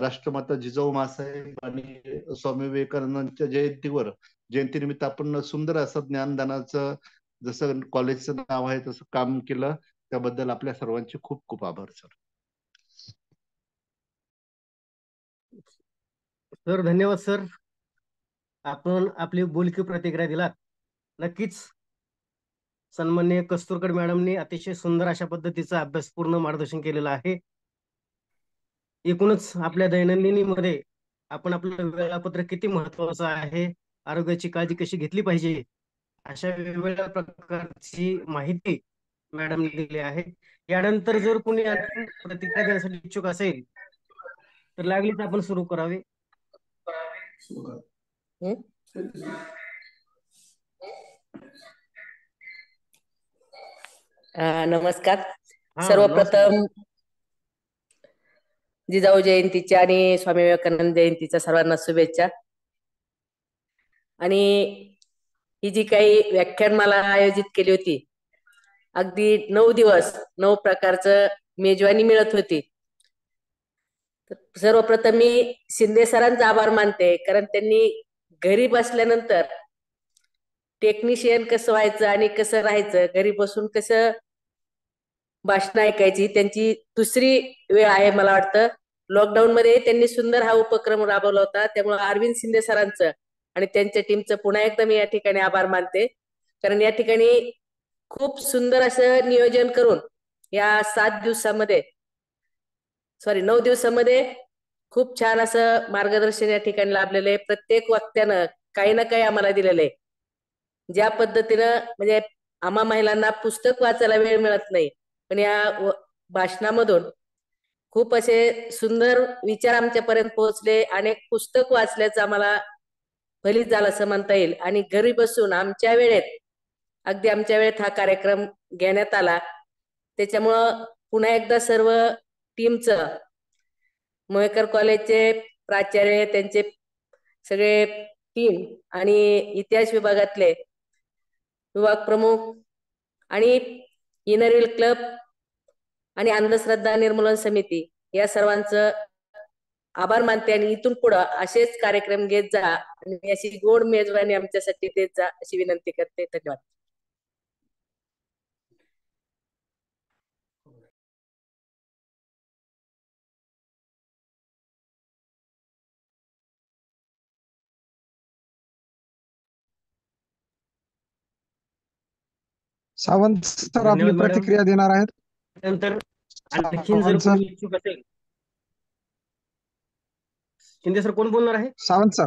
राष्ट्रमाता जिजाऊ मासाहेब आणि स्वामी विवेकानंदांच्या जयंतीनिमित्त आपण सुंदर असं ज्ञानदानाचं जसं कॉलेजचं नाव आहे तसं काम केलं. त्याबद्दल आपल्या सर्वांचे खूप खूप आभार सर. सर धन्यवाद सर. आपण आपली बोलकी प्रतिक्रिया दिलात. नक्कीच सन्माननीय कस्तुरकर मॅडमने अतिशय सुंदर अशा पद्धतीचं अभ्यासपूर्ण मार्गदर्शन केलेलं आहे. एकूणच आपल्या दैनंदिनीमध्ये आपण आपलं वेळापत्रक किती महत्वाचं आहे, आरोग्याची काळजी कशी घेतली पाहिजे, अशा वेगवेगळ्या प्रकारची माहिती मॅडमने दिली आहे. यानंतर जर कोणी प्रतिक्रिया देण्यासाठी इच्छुक असेल तर लागलीच आपण सुरू करावे. नमस्कार. हा सर्वप्रथम जिजाऊ जयंतीच्या आणि स्वामी विवेकानंद जयंतीच्या सर्वांना शुभेच्छा. आणि ही जी काही व्याख्यानमाला आयोजित केली होती, अगदी 9 दिवस 9 प्रकारचं मेजवानी मिळत होती. सर्वप्रथम मी शिंदे सरांचा आभार मानते, कारण त्यांनी घरी बसल्यानंतर टेक्निशियन कसं व्हायचं आणि कसं राहायचं, घरी बसून कसं भाषण ऐकायची, त्यांची दुसरी वेळ आहे मला वाटतं. लॉकडाऊन मध्ये त्यांनी सुंदर हा उपक्रम राबवला होता. त्यामुळे अरविंद शिंदे सरांचं आणि त्यांच्या टीमचं पुन्हा एकदा मी या ठिकाणी आभार मानते. कारण या ठिकाणी खूप सुंदर असं नियोजन करून या 9 दिवसामध्ये खूप छान असं मार्गदर्शन या ठिकाणी लाभलेलं आहे. प्रत्येक वक्त्यानं काही ना काही आम्हाला दिलेलं आहे. ज्या पद्धतीनं म्हणजे आम्हा महिलांना पुस्तक वाचायला वेळ मिळत नाही, पण या भाषणामधून खूप असे सुंदर विचार आमच्यापर्यंत पोहोचले. अनेक पुस्तक वाचल्याचं आम्हाला फलित झालं असं म्हणता येईल. आणि घरी बसून आमच्या वेळेत हा कार्यक्रम घेण्यात आला. त्याच्यामुळं पुन्हा एकदा सर्व टीमचं, मोहेकर कॉलेजचे प्राचार्य, त्यांचे सगळे टीम आणि इतिहास विभागातले विभाग प्रमुख आणि इनरव्हील क्लब आणि अंधश्रद्धा निर्मूलन समिती या सर्वांचं आभार मानते. आणि इथून पुढे असेच कार्यक्रम घेत जा आणि अशी गोड मेजवानी आमच्यासाठी देत जा अशी विनंती करते. धन्यवाद. सावंत सर आपली धन्यवाद मॅडम. प्रतिक्रिया देणार आहेत. नंतर आणखीन जर सावंत सर कोणी इच्छुक असेल, शिंदे सर कोण बोलणार आहे? सावंत सर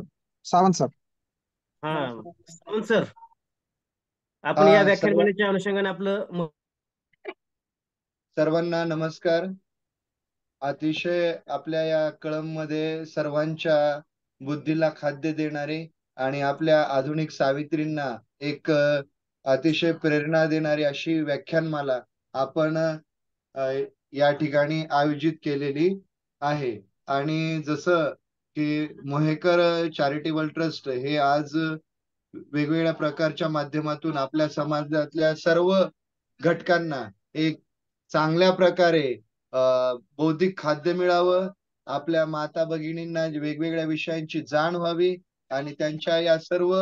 हा सावंत सर, आपण या सर्व व्याख्यानमालेच्या अनुषंगाने आपलं सर्वांना नमस्कार. अतिशय आपल्या या कळममध्ये सर्वांच्या बुद्धीला खाद्य देणारी आणि आपल्या आधुनिक सावित्रींना एक अतिशय प्रेरणा देणारी अशी व्याख्यानमाला आपण या ठिकाणी आयोजित केलेली आहे. आणि जसं की मोहेकर चॅरिटेबल ट्रस्ट हे आज वेगवेगळ्या प्रकारच्या माध्यमातून आपल्या समाजातल्या सर्व घटकांना एक चांगल्या प्रकारे बौद्धिक खाद्य मिळावं, आपल्या माता भगिनींना वेगवेगळ्या विषयांची जाण व्हावी आणि त्यांच्या या सर्व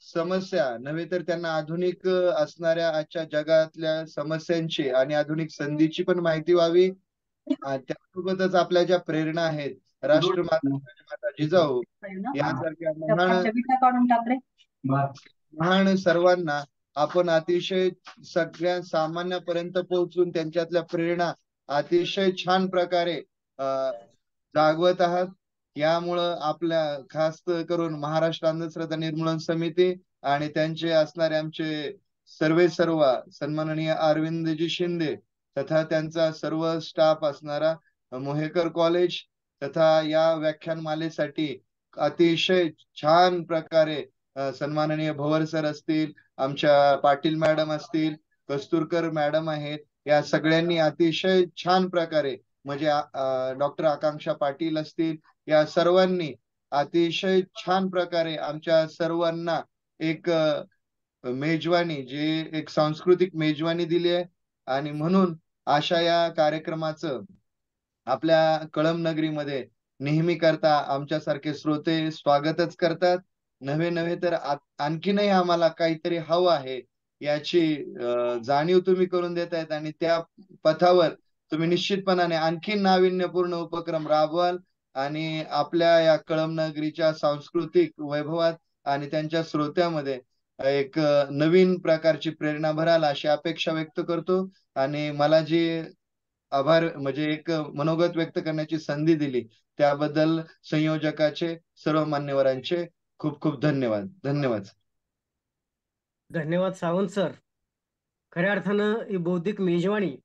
समस्या नव्हे तर त्यांना आधुनिक असणाऱ्या आजच्या जगातल्या समस्यांची आणि आधुनिक संधीची पण माहिती व्हावी. त्यासोबतच आपल्या ज्या प्रेरणा आहेत, राष्ट्रमाता जिजाऊ यासारख्या महान सर्वांना आपण अतिशय सगळ्या सामान्यापर्यंत पोहोचून त्यांच्यातल्या प्रेरणा अतिशय छान प्रकारे जागवत आहात. यामुळं आपल्या खास करून महाराष्ट्र अंधश्रद्धा निर्मूलन समिती आणि त्यांचे असणारे आमचे सर्व सन्माननीय अरविंदजी शिंदे तथा त्यांचा सर्व स्टाफ असणारा मोहेकर कॉलेज तथा या व्याख्यानमालेसाठी अतिशय छान प्रकारे सन्माननीय भवर सर असतील, आमच्या पाटील मॅडम असतील, कस्तुरकर मॅडम आहेत, या सगळ्यांनी अतिशय छान प्रकारे म्हणजे डॉक्टर आकांक्षा पाटील असतील, या सर्वांनी अतिशय छान प्रकारे आमच्या सर्वांना एक मेजवानी जे एक सांस्कृतिक मेजवानी दिली आहे. आणि म्हणून अशा या कार्यक्रमाचं आपल्या कळम नगरीमध्ये नेहमी करता आमच्यासारखे श्रोते स्वागतच करतात. नव्हे तर आणखीनही आम्हाला काहीतरी हवं आहे याची जाणीव तुम्ही करून देतायत आणि त्या पथावर तुम्ही निश्चितपणाने आणखी नाविन्यपूर्ण उपक्रम राबवाल आणि आपल्या या कळम नगरीच्या सांस्कृतिक वैभवात आणि त्यांच्या श्रोत्यामध्ये एक नवीन प्रकारची प्रेरणा भराल अशी अपेक्षा व्यक्त करतो. आणि मला जी आभार म्हणजे एक मनोगत व्यक्त करण्याची संधी दिली त्याबद्दल संयोजकाचे सर्व मान्यवरांचे खूप खूप धन्यवाद. धन्यवाद सावंत सर. खऱ्या अर्थानं ही बौद्धिक मेजवानी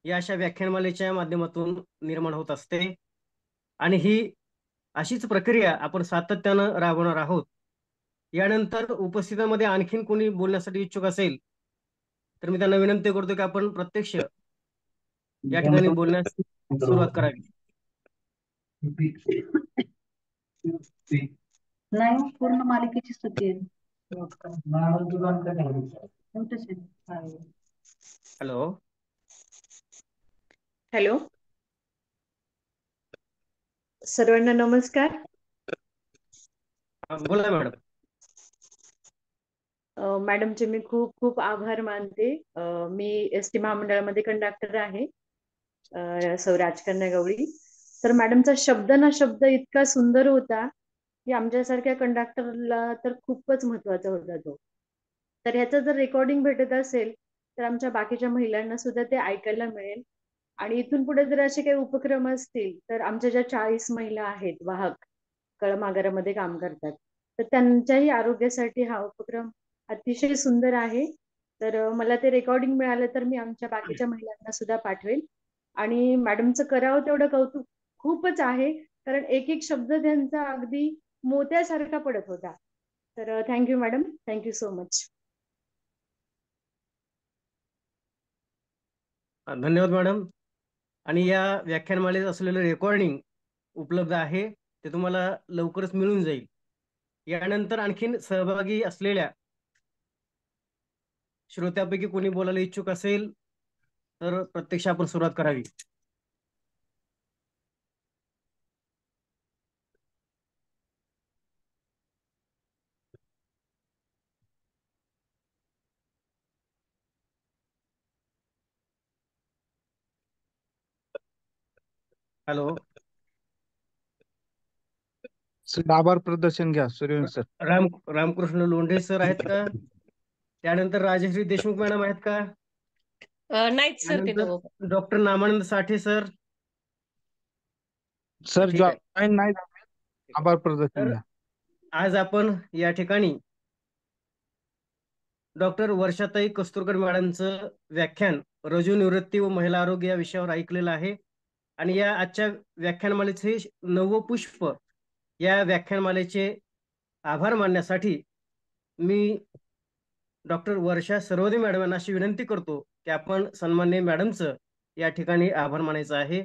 या अशा व्याख्यानमालेच्या माध्यमातून निर्माण होत असते आणि ही अशीच प्रक्रिया आपण सातत्यानं राबवणार आहोत. यानंतर उपस्थितांमध्ये आणखीन कोणी बोलण्यासाठी इच्छुक असेल तर मी त्यांना विनंती करतो की आपण प्रत्यक्ष या ठिकाणी बोलण्यास सुरुवात करावी. नाही, पूर्ण मालिकेची स्तुती आहे. हॅलो हॅलो, सर्वांना नमस्कार. बोला मॅडम. मॅडमचे मी खूप खूप आभार मानते. मी एसटी महामंडळामध्ये कंडक्टर आहे, सौ राजकन्या गवळी. तर मॅडमचा शब्द ना शब्द इतका सुंदर होता की आमच्यासारख्या कंडक्टरला तर खूपच महत्वाचा होता तो. तर ह्याचं जर रेकॉर्डिंग भेटत असेल तर आमच्या बाकीच्या महिलांना सुद्धा ते ऐकायला मिळेल. आणि इथून पुढे जर असे काही उपक्रम असतील तर आमच्या ज्या 40 महिला आहेत वाहक कळम आगारामध्ये काम करतात, तर त्यांच्याही आरोग्यासाठी हा उपक्रम अतिशय सुंदर आहे. तर मला ते रेकॉर्डिंग मिळालं तर मी आमच्या बाकीच्या महिलांना सुद्धा पाठवेल. आणि मॅडमचं करावं तेवढं कौतुक खूपच आहे, कारण एक एक शब्द त्यांचा अगदी मोत्यासारखा पडत होता. तर thank you madam, thank you so much. धन्यवाद मॅडम. आणि या व्याख्यानमालेत असलेलं रेकॉर्डिंग उपलब्ध आहे, ते तुम्हाला लवकरच मिळून जाईल. यानंतर आणखीन सहभागी असलेल्या श्रोत्यापैकी कोणी बोलायला इच्छुक असेल तर प्रत्यक्ष आपण सुरुवात करावी. हॅलो, आभार प्रदर्शन घ्या सूर्यवंशी सर. रामकृष्ण लोंढे सर आहेत का? त्यानंतर राजश्री देशमुख मॅडम आहेत का? नाहीत सर ते दोघं. डॉक्टर नामानंद साठे सर. सर ठीक आहे. जॉईन नाही झाले. आभार प्रदर्शन घ्या. आज आपण या ठिकाणी डॉक्टर वर्षाताई कस्तुरकर मॅडमचं व्याख्यान रजोनिवृत्ती व महिला आरोग्य या विषयावर ऐकलेलं आहे. आणि या आजच्या व्याख्यानमालेचे 9वं पुष्प या व्याख्यानमालेचे आभार मानण्यासाठी मी डॉक्टर वर्षा सर्वदे मॅडम यांना अशी विनंती करतो की आपण सन्माननीय मॅडमचं या ठिकाणी आभार मानायचं आहे.